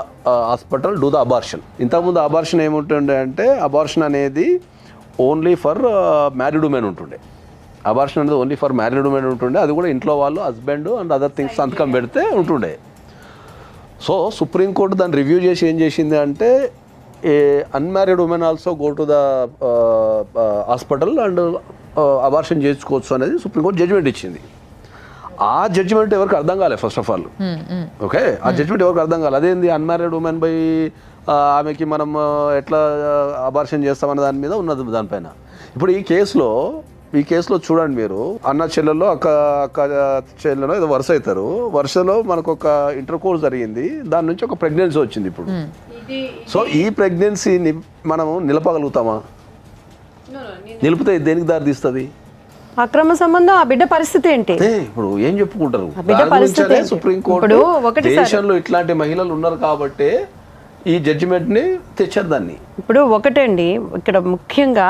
hospital do the abortion. ఇంతకుముందు అబార్షన్ ఏముంటుండే అంటే, అబార్షన్ అనేది ఓన్లీ ఫర్ మ్యారీడ్ ఉమెన్ ఉంటుండే. అబార్షన్ అనేది ఓన్లీ ఫర్ మ్యారీడ్ ఉమెన్ ఉంటుండే, అది కూడా ఇంట్లో వాళ్ళు హస్బెండ్ అండ్ అదర్ థింగ్స్ సంతకం పెడితే ఉంటుండే. సో సుప్రీంకోర్టు దాన్ని రివ్యూ చేసి ఏం చేసింది అంటే, a unmarried women also go to the hospital and abortion చేసుకోవచ్చు అనేది సుప్రీంకోర్టు జడ్జిమెంట్ ఇచ్చింది. ఆ జడ్జిమెంట్ ఎవరికి అర్థం కాలేదు ఫస్ట్ ఆఫ్ ఆల్. ఓకే, ఆ జడ్జిమెంట్ ఎవరికి అర్థం కాలేదు. అదేంది అన్మ్యారీడ్ ఉమెన్ బై ఆమెకి మనం ఎట్లా అబార్షన్ చేస్తామన్న దాని మీద ఉన్నది దానిపైన. ఇప్పుడు ఈ కేసులో చూడండి మీరు, అన్న చెల్లెల్లో అక్క చెల్లెలో ఏదో వరుస అవుతారు, వరుసలో మనకు ఒక ఇంటర్ కోర్స్ జరిగింది, దాని నుంచి ఒక ప్రెగ్నెన్సీ వచ్చింది ఇప్పుడు. సో ఈ ప్రెగ్నెన్సీని మనము నిలపగలుగుతామా? నిలిపితే దేనికి దారి తీస్తుంది? అక్రమ సంబంధం, ఆ బిడ్డ పరిస్థితి ఏంటి? ఇప్పుడు ఏం చెప్పుకుంటారు? బిడ్డ పరిస్థితి ఏంటి? సుప్రీంకోర్టు ఒకటి దేశంలో ఇట్లాంటి మహిళలు ఉన్నారు కాబట్టి ఈ జడ్జిమెంట్ ని తెచ్చారు దాన్ని. ఇప్పుడు ఒకటండి, ఇక్కడ ముఖ్యంగా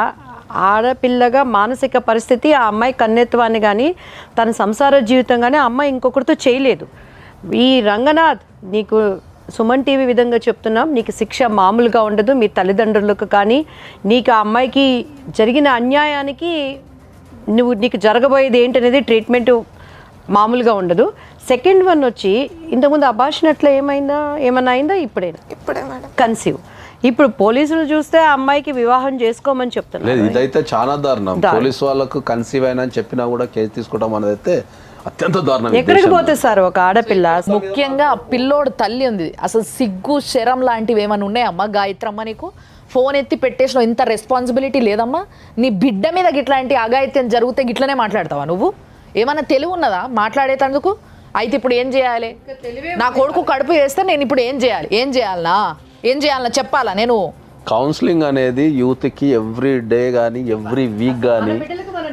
ఆడపిల్లగా మానసిక పరిస్థితి, ఆ అమ్మాయి కన్నెత్వాన్ని కానీ తన సంసార జీవితం కానీ ఆ అమ్మాయి ఇంకొకరితో చేయలేదు. ఈ రంగనాథ్, నీకు సుమన్ టీవీ విధంగా చెప్తున్నాం, నీకు శిక్ష మామూలుగా ఉండదు. మీ తల్లిదండ్రులకు కానీ నీకు ఆ అమ్మాయికి జరిగిన అన్యాయానికి నీకు జరగబోయేది ఏంటనేది ట్రీట్మెంట్ మామూలుగా ఉండదు. సెకండ్ వన్ వచ్చి, ఇంతకుముందు అబార్షన్ అట్లా ఏమన్నా అయిందా? ఇప్పుడే మేడం కన్సీవ్. ఇప్పుడు పోలీసులు చూస్తే ఆ అమ్మాయికి వివాహం చేసుకోమని చెప్తున్నారు. ఇదైతే చాలా దారుణం. పోలీసు వాళ్ళకు కన్సీవ్ అయినా అని చెప్పినా కూడా కేసు తీసుకోవడం అనేది అయితే అత్యంత దారుణం. ఎక్కడికి పోతే సార్ ఒక ఆడపిల్ల, ముఖ్యంగా పిల్లోడు తల్లి ఉంది, అసలు సిగ్గు శరం లాంటివి ఏమైనా ఉన్నాయమ్మా గాయత్రమ్మ? నీకు ఫోన్ ఎత్తి పెట్టేసిన ఇంత రెస్పాన్సిబిలిటీ లేదమ్మా? నీ బిడ్డ మీద గిట్లాంటి అఘాయిత్యం జరిగితే గిట్లనే మాట్లాడతావా నువ్వు? ఏమన్నా తెలివి ఉన్నదా మాట్లాడేటందుకు? అయితే ఇప్పుడు ఏం చేయాలి? నా కొడుకు కడుపు వేస్తే నేను ఇప్పుడు ఏం చేయాలనా చెప్పాలా నేను? కౌన్సిలింగ్ అనేది యూత్కి ఎవ్రీ డే కానీ ఎవ్రీ వీక్ కానీ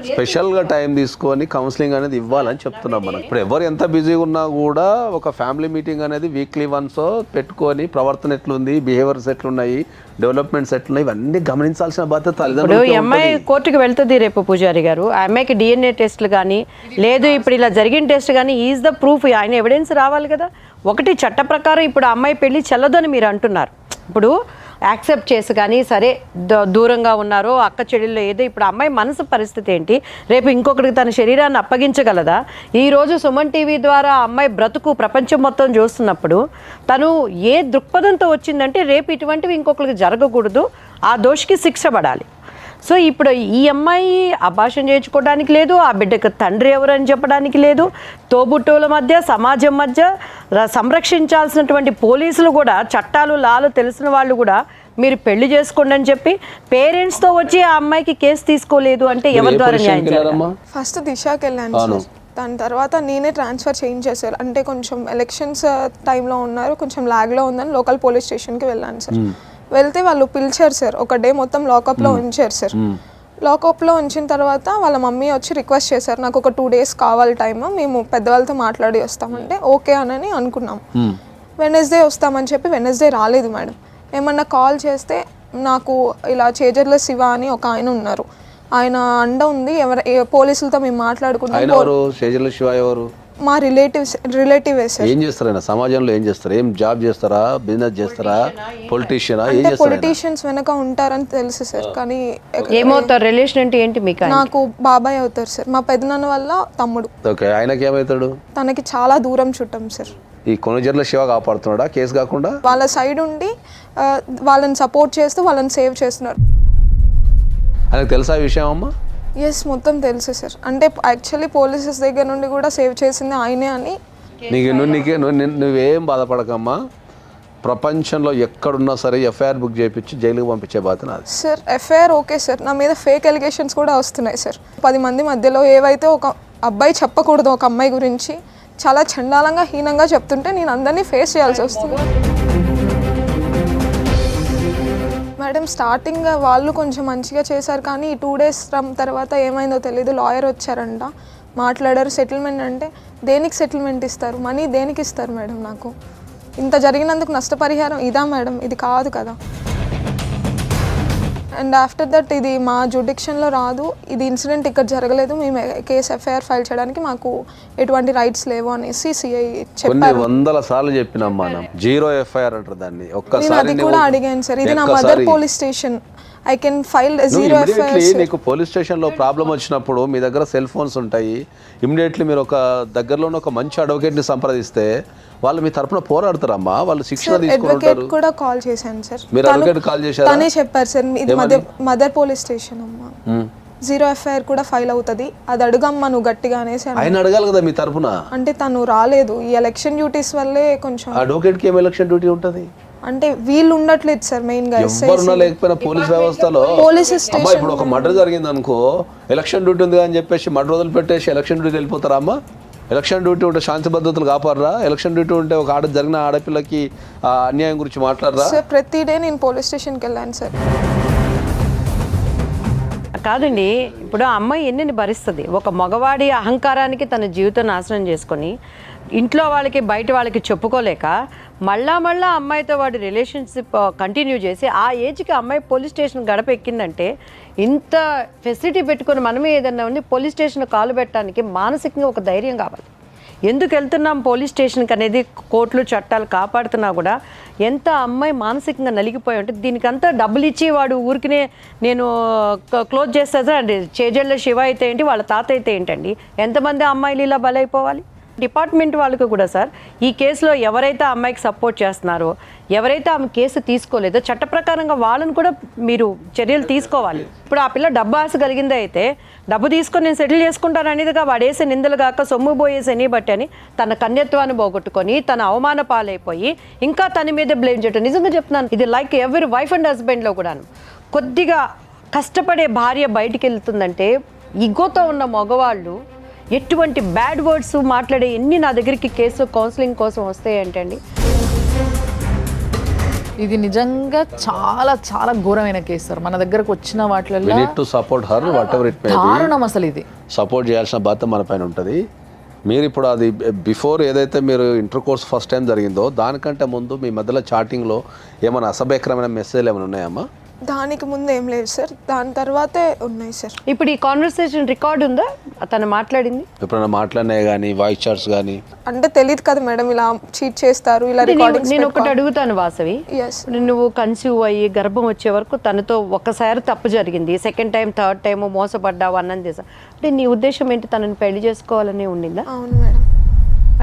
స్పెషల్గా టైం తీసుకొని కౌన్సిలింగ్ అనేది ఇవ్వాలని చెప్తున్నాం మనం. ఇప్పుడు ఎవరు ఎంత బిజీగా ఉన్నా కూడా ఒక ఫ్యామిలీ మీటింగ్ అనేది వీక్లీ వన్స్ పెట్టుకొని ప్రవర్తన ఎట్లుంది, బిహేవియర్స్ ఎట్లున్నాయి, డెవలప్మెంట్స్ ఎట్లున్నాయి, ఇవన్నీ గమనించాల్సిన బాధ్యత తల్లిదండ్రులు. ఈ అమ్మాయి కోర్టుకు వెళ్తుంది రేపు పూజారి గారు, ఆ అమ్మాయికి DNA టెస్ట్లు కానీ లేదు ఇప్పుడు ఇలా జరిగిన టెస్ట్ కానీ ఈజ్ ద ప్రూఫ్, ఆయన ఎవిడెన్స్ రావాలి కదా. ఒకటి చట్ట ప్రకారం ఇప్పుడు ఆ అమ్మాయి పెళ్లి చెల్లదని మీరు అంటున్నారు. ఇప్పుడు యాక్సెప్ట్ చేసి కానీ సరే దూరంగా ఉన్నారో అక్క చెల్లెల్లో ఏదో, ఇప్పుడు అమ్మాయి మనసు పరిస్థితి ఏంటి? రేపు ఇంకొకరికి తన శరీరాన్ని అప్పగించగలదా? ఈరోజు సుమన్ టీవీ ద్వారా అమ్మాయి బ్రతుకు ప్రపంచం మొత్తం చూస్తున్నప్పుడు తను ఏ దృక్పథంతో వచ్చిందంటే రేపు ఇటువంటివి ఇంకొకరికి జరగకూడదు, ఆ దోషికి శిక్ష పడాలి. సో ఇప్పుడు ఈ అమ్మాయి అబార్షన్ చేయించుకోవడానికి లేదు, ఆ బిడ్డకు తండ్రి ఎవరని చెప్పడానికి లేదు, తోబుట్టువుల మధ్య సమాజం మధ్య సంరక్షించాల్సినటువంటి పోలీసులు కూడా, చట్టాలు లాలు తెలిసిన వాళ్ళు కూడా మీరు పెళ్లి చేసుకోండి అని చెప్పి పేరెంట్స్తో వచ్చి ఆ అమ్మాయికి కేసు తీసుకోలేదు అంటే ఎవరి ద్వారా న్యాయం చేయాలి? ఫస్ట్ దిశకి వెళ్ళాను సార్, దాని తర్వాత నేనే ట్రాన్స్ఫర్ చేయించేసారు. అంటే కొంచెం ఎలక్షన్స్ టైంలో ఉన్నారు, కొంచెం లాగ్లో ఉందని లోకల్ పోలీస్ స్టేషన్కి వెళ్ళాను సార్. వెళ్తే వాళ్ళు పిలిచారు సార్, ఒక డే మొత్తం లాకప్లో ఉంచారు సార్. లాకప్లో ఉంచిన తర్వాత వాళ్ళ మమ్మీ వచ్చి రిక్వెస్ట్ చేశారు, నాకు ఒక 2 days కావాలి టైమ్, మేము పెద్దవాళ్ళతో మాట్లాడి వస్తామంటే ఓకే అని అనుకున్నాం. వెనస్డే వస్తామని చెప్పి వెనస్డే రాలేదు మేడం. ఏమన్నా కాల్ చేస్తే నాకు ఇలా చేజర్ల శివ అని ఒక ఆయన ఉన్నారు, ఆయన అండ ఉంది, పోలీసులతో మేము మాట్లాడుకున్నాం. మా రిలేటివ్ ఏం చేస్తారా సమాజంలో? ఏం చేస్తారు? ఏం జాబ్ చేస్తారా, బిజినెస్ చేస్తారా, పొలిటీషియనా? పొలిటీషియన్స్ వెనక ఉంటారని తెలుసు సార్, కానీ ఏమవుతారు? రిలేషన్ అంటే ఏంటి మీకు? నాకు బాబాయ్ అవుతారు సార్, మా పెద్దనాన్న వాళ్ళ తమ్ముడు. ఓకే, ఆయనకి ఏమవుతాడు? తనకి చాలా దూరం చుట్టం సార్. ఈ కొనుజర్ల శివ కాపాడుతున్నాడా కేసు కాకుండా? వాళ్ళ సైడ్ ఉండి వాళ్ళని సపోర్ట్ చేస్తూ వాళ్ళని సేవ్ చేస్తున్నారు. ఆయనకు తెలుసా ఈ విషయం అమ్మా? ఎస్, మొత్తం తెలుసు సార్. అంటే యాక్చువల్లీ పోలీసెస్ దగ్గర నుండి కూడా సేవ్ చేసింది ఆయనే అని. నువ్వేం బాధపడకమ్మా, ప్రపంచంలో ఎక్కడున్నా సరే ఎఫ్ఐఆర్ బుక్ చేయించి జైలుకి పంపించే బాధ్యత నాది సార్. ఎఫ్ఐఆర్ ఓకే సార్, నా మీద ఫేక్ ఎలిగేషన్స్ కూడా వస్తున్నాయి సార్. 10 మంది మధ్యలో ఏవైతే ఒక అబ్బాయి చెప్పకూడదు ఒక అమ్మాయి గురించి చాలా చండాలంగా హీనంగా చెప్తుంటే నేను అందరినీ ఫేస్ చేయాల్సి వస్తుంది. మేడం స్టార్టింగ్ వాళ్ళు కొంచెం మంచిగా చేశారు, కానీ ఈ 2 days తర్వాత ఏమైందో తెలియదు. లాయర్ వచ్చారంట, మాట్లాడారు, సెటిల్మెంట్ అంటే దేనికి సెటిల్మెంట్ ఇస్తారు? మనీ దేనికి ఇస్తారు మేడం? నాకు ఇంత జరిగినందుకు నష్టపరిహారం ఇదా మేడం? ఇది కాదు కదా. అండ్ ఆఫ్టర్ దట్ ఇది మా జ్యుడిక్షన్లో రాదు, ఇది ఇన్సిడెంట్ ఇక్కడ జరగలేదు, మేము కేసు ఎఫ్ఐఆర్ ఫైల్ చేయడానికి మాకు ఎటువంటి రైట్స్ లేవు అనేసి సిఐ చెప్పారు. 100 సార్లు చెప్పినాం మనం, జీరో ఎఫ్ఐఆర్ అంటారు దాన్ని. నేను అది కూడా అడిగాను సార్, ఇది నా mother police station, I can file zero FIR. నీకు పోలీస్ స్టేషన్లో ప్రాబ్లం వచ్చినప్పుడు మీ దగ్గర సెల్ ఫోన్స్ ఉంటాయి, ఇమీడియట్లీ మీరు ఒక దగ్గరలోనే ఒక మంచి అడ్వకేట్ని సంప్రదిస్తే వాళ్ళు మీ తరపున పోరాడతారమ్మా, వాళ్ళు శిక్షణ తీసుకుంటారు. కూడా కాల్ చేశాను సార్, మీరు అడ్వకేట్ కాల్ చేశారు, తనే చెప్పారు సార్ ఇది మదర్ పోలీస్ స్టేషన్ అమ్మా, జీరో ఎఫ్ఐఆర్ కూడా ఫైల్ అవుతుంది, అది అడుగమ్మా నువ్వు గట్టిగా అనేసి. ఆయన అడగాలి కదా మీ తరపున. అంటే తను రాలేదు, ఈ ఎలక్షన్ డ్యూటీస్ వల్లే కొంచెం. అడ్వకేట్కి ఏం ఎలక్షన్ డ్యూటీ ఉంటుంది? అంటే వీళ్ళు ఉండట్లేదు సార్ మెయిన్గా ఎవరున్నా లేకపోయినా పోలీస్ వ్యవస్థలో అమ్మా ఇప్పుడు ఒక మర్డర్ జరిగింది అనుకో, ఎలక్షన్ డ్యూటీ ఉంది అని చెప్పేసి మర్డర్ వదిలి పెట్టేసి ఎలక్షన్ డ్యూటీ వెళ్ళిపోతారా అమ్మా? ఎలక్షన్ డ్యూటీ ఉంటే శాంతి భద్రతలు కాపాడరా? ఎలక్షన్ డ్యూటీ ఉంటే ఒక జరిగిన ఆడపిల్లకి అన్యాయం గురించి మాట్లాడరా? సార్ ప్రతి డే నేను పోలీస్ స్టేషన్కి వెళ్ళాను సార్. కాదండి, ఇప్పుడు ఆ అమ్మాయి ఎన్ని భరిస్తుంది? ఒక మగవాడి అహంకారానికి తన జీవితం నాశనం చేసుకొని ఇంట్లో వాళ్ళకి బయట వాళ్ళకి చెప్పుకోలేక మళ్ళా అమ్మాయితో వాడి రిలేషన్షిప్ కంటిన్యూ చేసి ఆ ఏజ్కి అమ్మాయి పోలీస్ స్టేషన్ గడప ఎక్కిందంటే ఇంత ఫెసిలిటీ పెట్టుకొని మనమే ఏదన్నా ఉంది పోలీస్ స్టేషన్ కాలు పెట్టడానికి మానసికంగా ఒక ధైర్యం కావాలి. ఎందుకు వెళ్తున్నాం పోలీస్ స్టేషన్కి అనేది కోర్టులు చట్టాలు కాపాడుతున్నా కూడా ఎంత అమ్మాయి మానసికంగా నలిగిపోయి ఉంటే దీనికంతా డబ్బులు ఇచ్చి వాడు ఊరికినే నేను క్లోజ్ చేస్తా అండి. చేజళ్ళ శివ అయితే ఏంటి, వాళ్ళ తాత అయితే ఏంటండి, ఎంతమంది అమ్మాయిలు ఇలా బలైపోవాలి? డిపార్ట్మెంట్ వాళ్ళకు కూడా సార్ ఈ కేసులో ఎవరైతే అమ్మాయికి సపోర్ట్ చేస్తున్నారో, ఎవరైతే ఆమె కేసు తీసుకోలేదో చట్ట ప్రకారంగా వాళ్ళని కూడా మీరు చర్యలు తీసుకోవాలి. ఇప్పుడు ఆ పిల్ల డబ్బు ఆశ కలిగిందే అయితే డబ్బు తీసుకొని నేను సెటిల్ చేసుకుంటాను అనేదిగా వాడేసే నిందలు కాక సొమ్ము పోయేసని బట్టి అని తన కన్యత్వాన్ని పోగొట్టుకొని తన అవమాన పాలైపోయి ఇంకా తన మీద బ్లేమ్ చేయటం. నిజంగా చెప్తున్నాను, ఇది లైక్ ఎవరి వైఫ్ అండ్ హస్బెండ్లో కూడాను కొద్దిగా కష్టపడే భార్య బయటికి వెళ్తుందంటే ఇగోతో ఉన్న మగవాళ్ళు ఎటువంటి బ్యాడ్ వర్డ్స్ మాట్లాడే ఎన్ని నా దగ్గరికి కేసు కౌన్సిలింగ్ కోసం వస్తాయంటండి. ఇది నిజంగా చాలా చాలా ఘోరమైన కేసు సార్. మన దగ్గరకు వచ్చిన వాటిల్లో దారుణం అసలు ఇది సపోర్ట్ చేయాల్సిన బాధ్యత మన పైన ఉంటుంది. మీరు ఇప్పుడు అది బిఫోర్ ఏదైతే మీరు ఇంటర్ కోర్స్ ఫస్ట్ టైం జరిగిందో దానికంటే ముందు మీ మధ్యలో చాటింగ్లో ఏమైనా అసభ్యకరమైన మెసేజ్లు ఏమైనా ఉన్నాయమ్మా? దానికి ముందు ఏం లేదు సార్, దాని తర్వాతే ఉన్నాయి సార్. ఇప్పుడు ఈ కాన్వర్సేషన్ రికార్డ్ ఉందా తను మాట్లాడింది? ఎప్పుడైనా మాట్లాడినాయి కానీ వాయిస్ చాట్స్ కానీ? అంటే తెలియదు కదా మేడం, ఇలా చీట్ చేస్తారు ఇలా రికార్డింగ్స్. నేను ఒకటి అడుగుతాను వాసవి, నువ్వు కన్సీవ్ అయ్యి గర్భం వచ్చే వరకు తనతో ఒక్కసారి తప్పు జరిగింది, సెకండ్ టైం థర్డ్ టైం మోసపడ్డావు అన్నది చేసా అంటే నీ ఉద్దేశం ఏంటి? తనని పెళ్లి చేసుకోవాలని ఉండిందా? అవును మేడం.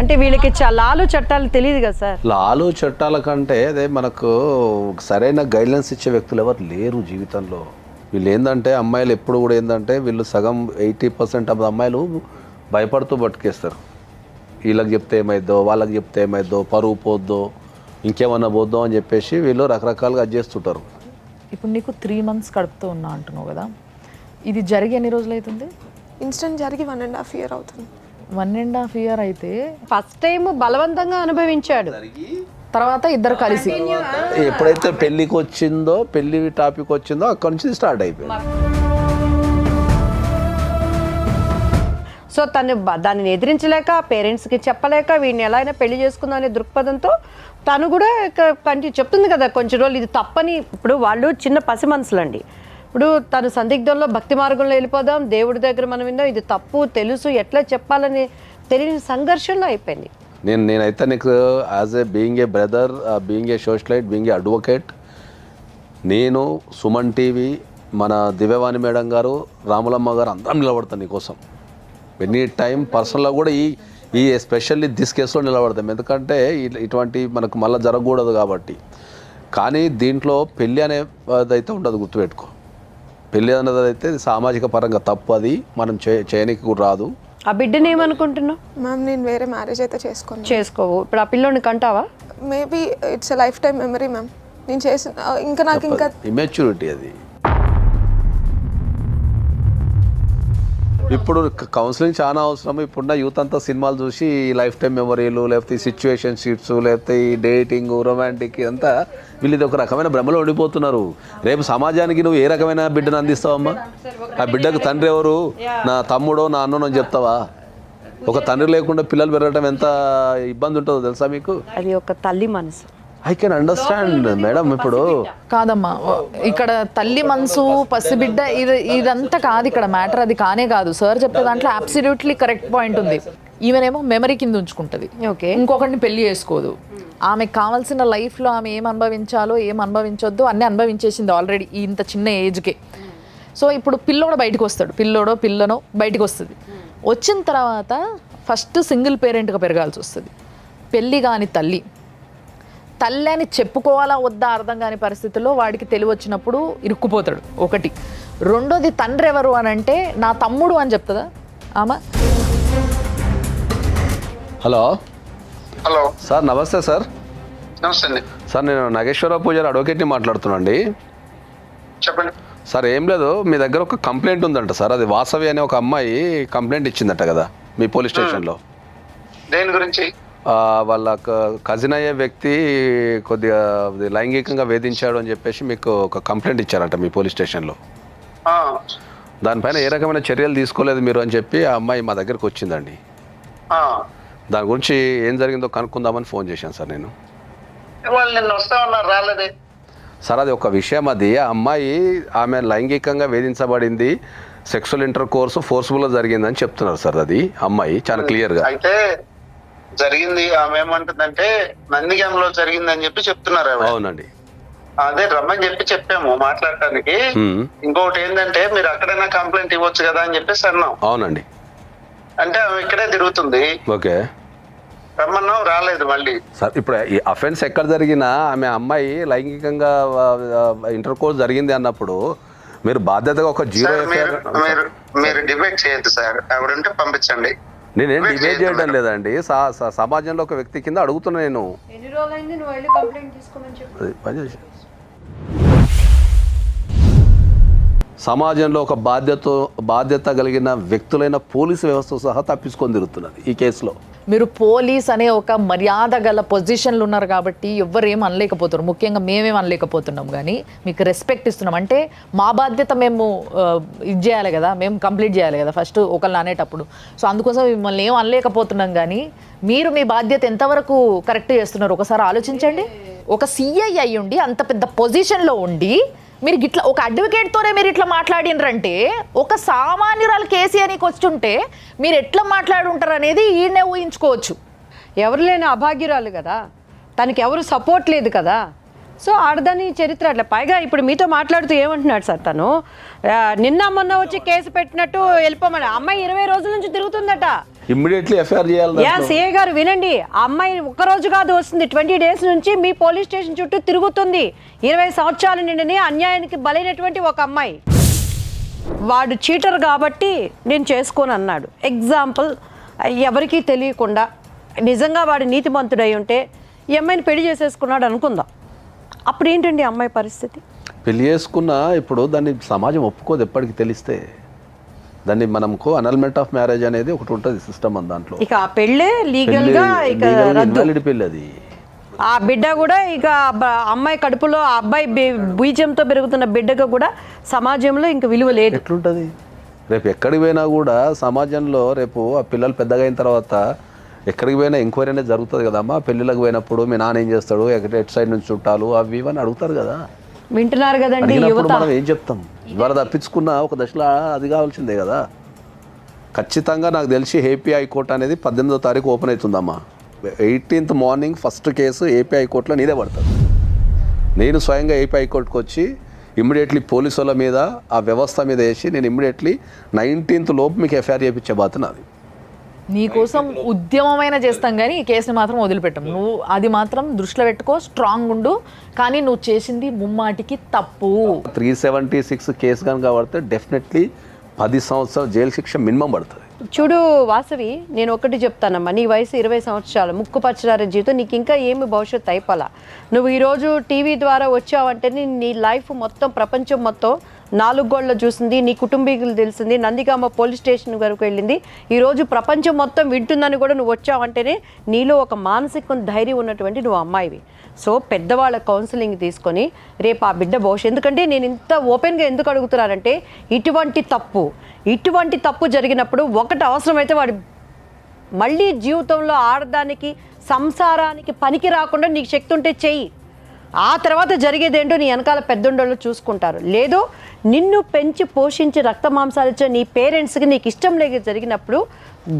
అంటే వీళ్ళకి లాలు చట్టాలు తెలియదు కదా సార్. లాలు చట్టాల కంటే అదే మనకు సరైన గైడ్లైన్స్ ఇచ్చే వ్యక్తులు ఎవరు లేరు జీవితంలో. వీళ్ళు ఏంటంటే అమ్మాయిలు ఎప్పుడు కూడా ఏంటంటే వీళ్ళు సగం 80% ఆఫ్ అమ్మాయిలు భయపడుతూ బతికేస్తారు. వీళ్ళకి చెప్తే ఏమైద్దో, వాళ్ళకి చెప్తే ఏమైద్దో, పరువు పోద్దో, ఇంకేమన్నా పోద్దో అని చెప్పేసి వీళ్ళు రకరకాలుగా చేస్తుంటారు. ఇప్పుడు నీకు 3 months కడుపుతూ ఉన్నా అంటున్నావు కదా, ఇది జరిగి ఎన్ని రోజులు అవుతుంది? ఇన్సిడెంట్ జరిగి 1.5 year అవుతుంది. 1.5 year అయితే ఫస్ట్ టైం బలవంతంగా అనుభవించాడు, తర్వాత ఇద్దరు కలిసి ఎప్పుడైతే పెళ్లికి వచ్చిందో, పెళ్లి టాపిక్ వచ్చిందో అక్కడి నుంచి స్టార్ట్ అయిపోయింది. సో తను దాన్ని ఎదిరించలేక పేరెంట్స్కి చెప్పలేక వీడిని ఎలా అయినా పెళ్లి చేసుకుందాం అనే దృక్పథంతో తను కూడా చెప్తుంది కదా కొంచెం రోజులు ఇది తప్పని. ఇప్పుడు వాళ్ళు చిన్న పసి మనసులండి. ఇప్పుడు తను సందిగ్ధంలో భక్తి మార్గంలో వెళ్ళిపోదాం, దేవుడి దగ్గర మనం విందాం, ఇది తప్పు తెలుసు ఎట్లా చెప్పాలని తెలియని సంఘర్షణలో అయిపోయింది. నేనైతే నీకు as a being a brother, being a socialite, being a advocate, నేను సుమన్ టీవీ, మన దివ్యవాణి మేడం గారు, రాములమ్మ గారు అందరం నిలబడతాను నీకోసం. ఎనీ టైం పర్సనల్గా కూడా ఈ ఎస్పెషల్లీ దిస్ కేసులో నిలబడతాం. ఎందుకంటే ఇటువంటి మనకు మళ్ళీ జరగకూడదు కాబట్టి. కానీ దీంట్లో పెళ్ళి అనేది అయితే ఉండదు, గుర్తుపెట్టుకో. పెళ్ళి అనేది అయితే సామాజిక పరంగా తప్పు, అది మనం చేయనికి కూడా రాదు. ఆ బిడ్డని ఏమనుకుంటున్నావు? మ్యామ్ నేను వేరే మ్యారేజ్ అయితే చేసుకోవు. ఇప్పుడు ఆ పిల్లోని కంటావా? Maybe it's a lifetime memory ma'am. నేను చేసిన ఇంకా నాకు ఇంకా ఇమ్మెచ్యూరిటీ అది. ఇప్పుడు కౌన్సిలింగ్ చాలా అవసరం. ఇప్పుడున్న యూత్ అంతా సినిమాలు చూసి లైఫ్ టైం మెమరీలు, లేకపోతే సిచ్యువేషన్ షీట్స్, లేకపోతే ఈ డేటింగ్, రొమాంటిక్ అంతా వీళ్ళు ఇది ఒక రకమైన భ్రమలో ఉండిపోతున్నారు. రేపు సమాజానికి నువ్వు ఏ రకమైన బిడ్డను అందిస్తావమ్మా? ఆ బిడ్డకు తండ్రి ఎవరు? నా తమ్ముడో నా అన్నో అని చెప్తావా? ఒక తండ్రి లేకుండా పిల్లలు పెరగడం ఎంత ఇబ్బంది ఉంటుందో తెలుసా మీకు? అది ఒక తల్లి మనసు. I can understand madam. ఇప్పుడు కాదమ్మా, ఇక్కడ తల్లి మనసు, పసిబిడ్డ, ఇదంతా కాదు ఇక్కడ మ్యాటర్. అది కానే కాదు. సార్ చెప్పే దాంట్లో అబ్సల్యూట్లీ కరెక్ట్ పాయింట్ ఉంది. ఈమెనేమో మెమరీ కింద ఉంచుకుంటుంది, ఓకే, ఇంకొకరిని పెళ్లి చేసుకోదు. ఆమెకు కావాల్సిన లైఫ్లో ఆమె ఏం అనుభవించాలో ఏం అనుభవించొద్దు అన్నీ అనుభవించేసింది ఆల్రెడీ ఇంత చిన్న ఏజ్కే. సో ఇప్పుడు పిల్లోడు బయటకు వస్తాడు, పిల్లోడో పిల్లనో బయటకు వస్తుంది. వచ్చిన తర్వాత ఫస్ట్ సింగిల్ పేరెంట్గా పెరగాల్సి వస్తుంది. పెళ్ళి కాని తల్లి అని చెప్పుకోవాలా వద్దా అర్థం కాని పరిస్థితుల్లో వాడికి తెలివి వచ్చినప్పుడు ఇరుక్కుపోతాడు. ఒకటి. రెండోది, తండ్రి ఎవరు అని అంటే నా తమ్ముడు అని చెప్తుందా ఆమె? హలో హలో సార్, నమస్తే సార్. నమస్తే అండి. సార్ నేను నాగేశ్వరరావు పూజారి అడ్వకేట్ని మాట్లాడుతున్నాండి. చెప్పండి. సార్ ఏం లేదు, మీ దగ్గర ఒక కంప్లైంట్ ఉందంట సార్. అది వాసవి అనే ఒక అమ్మాయి కంప్లైంట్ ఇచ్చిందట కదా మీ పోలీస్ స్టేషన్లో. దేని గురించి? వాళ్ళ కజిన్ అయ్యే వ్యక్తి కొద్దిగా లైంగికంగా వేధించాడు అని చెప్పేసి మీకు ఒక కంప్లైంట్ ఇచ్చారంట మీ పోలీస్ స్టేషన్లో. ఆ, దానిపైన ఏ రకమైన చర్యలు తీసుకోలేదు మీరు అని చెప్పి ఆ అమ్మాయి మా దగ్గరకు వచ్చిందండి. ఆ. దాని గురించి ఏం జరిగిందో కనుక్కుందామని ఫోన్ చేశాను సార్ నేను. వాళ్ళు నిన్న వస్తా ఉన్నారు, రాలేదే. సార్ అది ఒక విషయం. అది ఆ అమ్మాయి ఆమె లైంగికంగా వేధించబడింది, సెక్సువల్ ఇంటర్ కోర్సు ఫోర్స్ఫుల్గా జరిగిందని చెప్తున్నారు సార్. అది అమ్మాయి చాలా క్లియర్గా. అయితే జరిగింది, ఆమె ఏమంటుందంటే నందిగాంలో జరిగిందని చెప్పి చెప్తున్నారు ఆవిడ. అవునండి. అదే రమ్మని చెప్పి చెప్పాము మాట్లాడటానికి. ఇంకొకటి ఏంటంటే మీరు అక్కడైనా కంప్లైంట్ ఇవ్వచ్చు కదా అని చెప్పేసి అన్నాం. అవునండి. అంటే ఆమె ఇక్కడే తిరుగుతుంది. ఓకే. రమ్మన్నాం, రాలేదు మళ్ళీ. సార్ ఇప్పుడు ఈ అఫెన్స్ ఎక్కడ జరిగినా ఆమె అమ్మాయి లైంగికంగా ఇంటర్ కోర్స్ జరిగింది అన్నప్పుడు మీరు బాధ్యతగా ఒక జీరో సార్, మీరు డిబేట్ చేయొద్దు సార్. ఆవిడంటే పంపించండి. నేనేం డిబేట్ చేయడం లేదండి. సమాజంలో ఒక వ్యక్తి కింద అడుగుతున్నా నేను. ఎన్ని రోజులైంది నువ్వు వెళ్ళి కంప్లైంట్ తీసుకోమని చెప్పి? అది పనిచేసి సమాజంలో ఒక బాధ్యత కలిగిన వ్యక్తులైన పోలీసు వ్యవస్థ సహా తప్పించుకొని తిరుగుతున్నది ఈ కేసులో. మీరు పోలీస్ అనే ఒక మర్యాద గల పొజిషన్లు ఉన్నారు కాబట్టి ఎవ్వరేం అనలేకపోతున్నారు. ముఖ్యంగా మేమేం అనలేకపోతున్నాం, కానీ మీకు రెస్పెక్ట్ ఇస్తున్నాం. అంటే మా బాధ్యత మేము ఇది చేయాలి కదా, మేము కంప్లీట్ చేయాలి కదా ఫస్ట్ ఒకళ్ళని అనేటప్పుడు. సో అందుకోసం మిమ్మల్ని ఏం అనలేకపోతున్నాం, కానీ మీరు మీ బాధ్యత ఎంతవరకు కరెక్ట్ చేస్తున్నారు ఒకసారి ఆలోచించండి. ఒక సిఐ అయ్యి ఉండి అంత పెద్ద పొజిషన్లో ఉండి మీరు ఇట్లా ఒక అడ్వకేట్తోనే మీరు ఇట్లా మాట్లాడినరంటే ఒక సామాన్యురాలు కేసీ అని వచ్చుంటే మీరు ఎట్లా మాట్లాడుంటారు అనేది ఈయనే ఊహించుకోవచ్చు. ఎవరు లేని అభాగ్యురాలు కదా, తనకి ఎవరు సపోర్ట్ లేదు కదా. సో ఆడదాని చరిత్ర అట్లా. పైగా ఇప్పుడు మీతో మాట్లాడుతూ ఏమంటున్నాడు సార్, తను నిన్న మొన్న వచ్చి కేసు పెట్టినట్టు వెళ్ళిపోమని. అమ్మాయి 20 రోజుల నుంచి తిరుగుతుందట. ఇమ్మీడియట్లీ ఎఫ్ఐఆర్ చేయాలి. సిఏ గారు వినండి, ఆ అమ్మాయి ఒక్కరోజు కాదు వస్తుంది, 20 డేస్ నుంచి మీ పోలీస్ స్టేషన్ చుట్టూ తిరుగుతుంది. 20 సంవత్సరాల నిండి అన్యాయానికి బలైనటువంటి ఒక అమ్మాయి. వాడు చీటర్ కాబట్టి నేను చేసుకోను అన్నాడు. ఎగ్జాంపుల్, ఎవరికీ తెలియకుండా నిజంగా వాడు నీతిమంతుడై ఉంటే ఈ అమ్మాయిని పెళ్లి చేసేసుకున్నాడు అనుకుందాం. అప్పుడు ఏంటండి అమ్మాయి పరిస్థితి? పెళ్లి చేసుకున్నా ఇప్పుడు దాన్ని సమాజం ఒప్పుకోదు. ఎప్పటికి తెలిస్తే దాన్ని మనకు అనల్మెంట్ ఆఫ్ మ్యారేజ్ అనేది ఒకటి ఉంటుంది సిస్టమ్ అని. దాంట్లో ఇక ఆ పెళ్ళే లీగల్ గా ఇన్వాలిడ్ పెళ్ళి. అది ఆ బిడ్డ కూడా ఇక అమ్మాయి కడుపులో ఆ అబ్బాయి బీజంతో పెరుగుతున్న బిడ్డగా కూడా సమాజంలో ఇంక విలువ లేదు. ఎట్లుంటుంది? రేపు ఎక్కడికి పోయినా కూడా సమాజంలో రేపు ఆ పిల్లలు పెద్దగా అయిన తర్వాత ఎక్కడికి పోయినా ఎంక్వైరీ అనేది జరుగుతుంది కదమ్మా. పెళ్ళిళ్ళకి పోయినప్పుడు మీ నాన్న ఏం చేస్తాడు, ఎటు సైడ్ నుంచి చుట్టాలు అవి ఇవన్నీ అడుగుతారు కదా. వింటున్నారు కదండి యువత. మనం ఏం చెప్తాం? ఇవాళ తప్పించుకున్న ఒక దశలో అది కావాల్సిందే కదా. ఖచ్చితంగా నాకు తెలిసి ఏపీ హైకోర్టు అనేది 18వ తారీఖు ఓపెన్ అవుతుందమ్మా. 18th morning first case AP హైకోర్టులో నీదే పడుతుంది. నేను స్వయంగా ఏపీ హైకోర్టుకు వచ్చి ఇమ్మీడియట్లీ పోలీసు వాళ్ళ మీద ఆ వ్యవస్థ మీద వేసి నేను ఇమ్మీడియట్లీ 19th లోపు మీకు ఎఫ్ఐఆర్ చేయించే బాధ్యత నాది. నీకోసం ఉద్యమమైన చేస్తాం, కానీ ఈ కేసుని మాత్రం వదిలిపెట్టాం. నువ్వు అది మాత్రం దృష్టిలో పెట్టుకో, స్ట్రాంగ్ ఉండు. కానీ నువ్వు చేసింది ముమ్మాటికి తప్పు. 376 కేసు కనుక పడితే డెఫినెట్లీ 10 సంవత్సరాలు జైలు శిక్ష మినిమం పడుతుంది. చూడు వాసవి, నేను ఒకటి చెప్తానమ్మా, నీ వయసు 20 సంవత్సరాలు, ముక్కు పచ్చడారి జీవితం, నీకు ఇంకా ఏమి భవిష్యత్తు అయిపోలా. నువ్వు ఈరోజు టీవీ ద్వారా వచ్చావంటే నీ లైఫ్ మొత్తం, ప్రపంచం మొత్తం 4 గోళ్ళ చూసింది, నీ కుటుంబీకులు తెలిసింది, నందిగామ పోలీస్ స్టేషన్ వరకు వెళ్ళింది, ఈరోజు ప్రపంచం మొత్తం వింటుందని కూడా నువ్వు వచ్చావంటేనే నీలో ఒక మానసిక ధైర్యం ఉన్నటువంటి నువ్వు అమ్మాయివి. సో పెద్దవాళ్ళ కౌన్సిలింగ్ తీసుకొని రేపు ఆ బిడ్డ భవిష్యత్తు. ఎందుకంటే నేను ఇంత ఓపెన్గా ఎందుకు అడుగుతున్నానంటే ఇటువంటి తప్పు జరిగినప్పుడు ఒకటి అవసరమైతే వాడు మళ్ళీ జీవితంలో ఆడదానికి, సంసారానికి పనికి రాకుండా నీకు శక్తి ఉంటే చెయ్యి. ఆ తర్వాత జరిగేదేంటో నీ వెనకాల పెద్దోళ్ళు చూసుకుంటారు. లేదు నిన్ను పెంచి పోషించి రక్త మాంసాలు ఇచ్చే నీ పేరెంట్స్కి నీకు ఇష్టం లేక జరిగినప్పుడు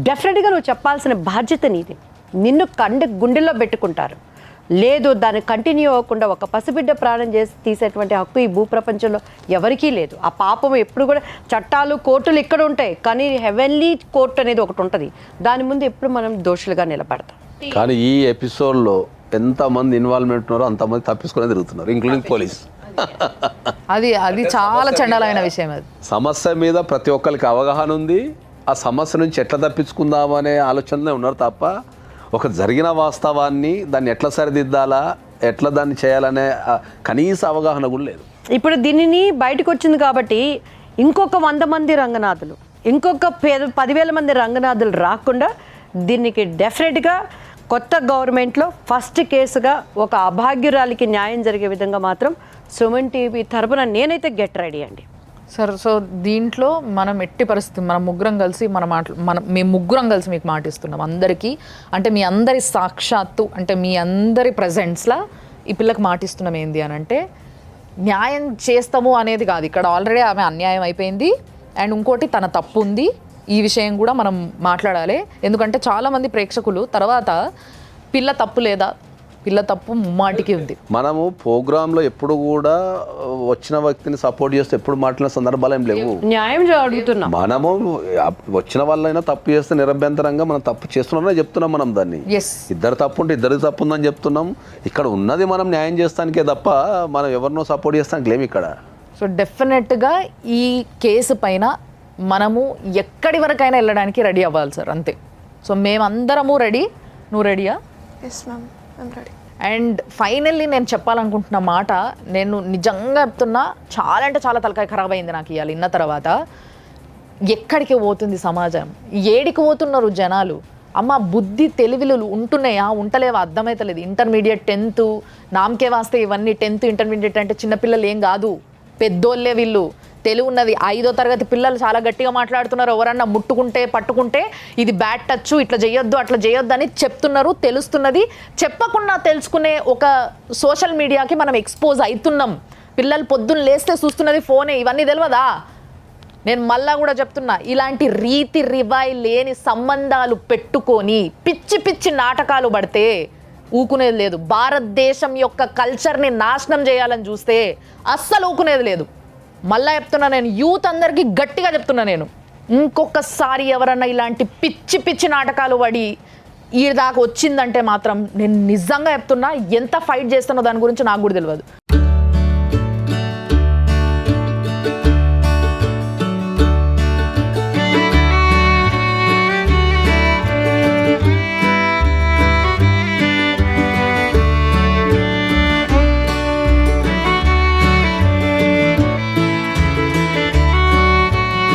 డెఫినెట్గా నువ్వు చెప్పాల్సిన బాధ్యత నీది. నిన్ను గుండెల్లో పెట్టుకుంటారు. లేదు దాన్ని కంటిన్యూ అవ్వకుండా ఒక పసిబిడ్డ ప్రాణం చేసి తీసేటువంటి హక్కు ఈ భూప్రపంచంలో ఎవరికీ లేదు. ఆ పాపం ఎప్పుడు కూడా, చట్టాలు కోర్టులు ఇక్కడ ఉంటాయి, కానీ హెవెన్లీ కోర్టు అనేది ఒకటి ఉంటుంది. దాని ముందు ఎప్పుడు మనం దోషులుగా నిలబడతాం. కానీ ఈ ఎపిసోడ్లో ఎంతమంది ఇన్వాల్వ్మెంట్ ఉన్నారో అంతమంది తప్పించుకునే తిరుగుతున్నారు, ఇంక్లూడింగ్ పోలీస్. అది చాలా చండాలమైన విషయం. అది సమస్య మీద ప్రతి ఒక్కరికి అవగాహన ఉంది. ఆ సమస్య నుంచి ఎట్లా తప్పించుకుందామనే ఆలోచనలో ఉన్నారు తప్ప ఒక జరిగిన వాస్తవాన్ని దాన్ని ఎట్లా సరిదిద్దాలా, ఎట్లా దాన్ని చేయాలనే కనీస అవగాహన కూడా లేదు. ఇప్పుడు దీనిని బయటకు వచ్చింది కాబట్టి ఇంకొక 100 మంది రంగనాథులు, ఇంకొక 10,000 మంది రంగనాథులు రాకుండా దీనికి డెఫినెట్గా కొత్త గవర్నమెంట్లో ఫస్ట్ కేసుగా ఒక అభాగ్యురాలికి న్యాయం జరిగే విధంగా మాత్రం సుమన్ టీవీ తరపున నేనైతే గెట్ రెడీ అండి. సార్, సో దీంట్లో మనం ఎట్టి పరిస్థితి మనం ముగ్గురం కలిసి మేము ముగ్గురం కలిసి మీకు మాటిస్తున్నాం అందరికీ, అంటే మీ అందరి సాక్షాత్తు, అంటే మీ అందరి ప్రజెంట్స్లా ఈ పిల్లకి మాటిస్తున్నాం ఏంది అని అంటే, న్యాయం చేస్తాము అనేది కాదు, ఇక్కడ ఆల్రెడీ ఆమె అన్యాయం అయిపోయింది. అండ్ ఇంకోటి తన తప్పు ఉంది, ఈ విషయం కూడా మనం మాట్లాడాలి. ఎందుకంటే చాలామంది ప్రేక్షకులు తర్వాత పిల్ల తప్పు లేదా, పిల్ల తప్పు ముమ్మాటికి ఉంది. మనము ప్రోగ్రాంలో ఎప్పుడు కూడా వచ్చిన వ్యక్తిని సపోర్ట్ చేస్తే ఎప్పుడు మాట్లాడిన సందర్భాలు ఏం లేవు. న్యాయం అడుగుతున్నాం. మనము వచ్చిన వాళ్ళైనా తప్పు చేస్తే నిరభ్యంతరంగా మనం తప్పు చేస్తున్నామని చెప్తున్నాం. మనం దాన్ని ఇద్దరు తప్పు ఉంటే ఇద్దరికి తప్పు ఉందని చెప్తున్నాం. ఇక్కడ ఉన్నది మనం న్యాయం చేస్తానికే తప్ప మనం ఎవరినో సపోర్ట్ చేస్తానికి లేము ఇక్కడ. సో డెఫినెట్గా ఈ కేసు పైన మనము ఎక్కడి వరకైనా వెళ్ళడానికి రెడీ అవ్వాలి సార్, అంతే. సో మేమందరము రెడీ. నువ్వు రెడీయా? Yes ma'am, I'm ready. And finally నేను చెప్పాలనుకుంటున్న మాట, నేను నిజంగా చెప్తున్నా, చాలా అంటే చాలా తలకాయ ఖరాబ్ అయింది నాకు ఇవాళ విన్న తర్వాత. ఎక్కడికి పోతుంది సమాజం, ఏడికి పోతున్నారు జనాలు? అమ్మ బుద్ధి తెలివిలు ఉంటున్నాయా ఉంటలేవా అర్థమవుతలేదు. ఇంటర్మీడియట్ 10th నామకే వాస్తే ఇవన్నీ 10th ఇంటర్మీడియట్ అంటే చిన్నపిల్లలు ఏం కాదు, పెద్దోళ్ళే వీళ్ళు. తెలివి ఉన్నది 5వ తరగతి పిల్లలు చాలా గట్టిగా మాట్లాడుతున్నారు. ఎవరన్నా ముట్టుకుంటే పట్టుకుంటే ఇది బ్యాడ్ టచ్, ఇట్లా చేయొద్దు అట్లా చేయొద్దు అని చెప్తున్నారు, తెలుస్తున్నది. చెప్పకుండా తెలుసుకునే ఒక సోషల్ మీడియాకి మనం ఎక్స్పోజ్ అవుతున్నాం. పిల్లలు పొద్దున్న లేస్తే చూస్తున్నది ఫోనే, ఇవన్నీ తెలియదా? నేను మళ్ళా కూడా చెప్తున్నా, ఇలాంటి రీతి రివాయి లేని సంబంధాలు పెట్టుకొని పిచ్చి పిచ్చి నాటకాలు పడితే ఊకునేది లేదు. భారతదేశం యొక్క కల్చర్ని నాశనం చేయాలని చూస్తే అస్సలు ఊకునేది లేదు. మళ్ళా చెప్తున్నా, నేను యూత్ అందరికీ గట్టిగా చెప్తున్నా, నేను ఇంకొకసారి ఎవరన్నా ఇలాంటి పిచ్చి పిచ్చి నాటకాలు పడి ఈ దాకా వచ్చిందంటే మాత్రం నేను నిజంగా చెప్తున్నా, ఎంత ఫైట్ చేస్తానో దాని గురించి నాకు కూడా తెలియదు.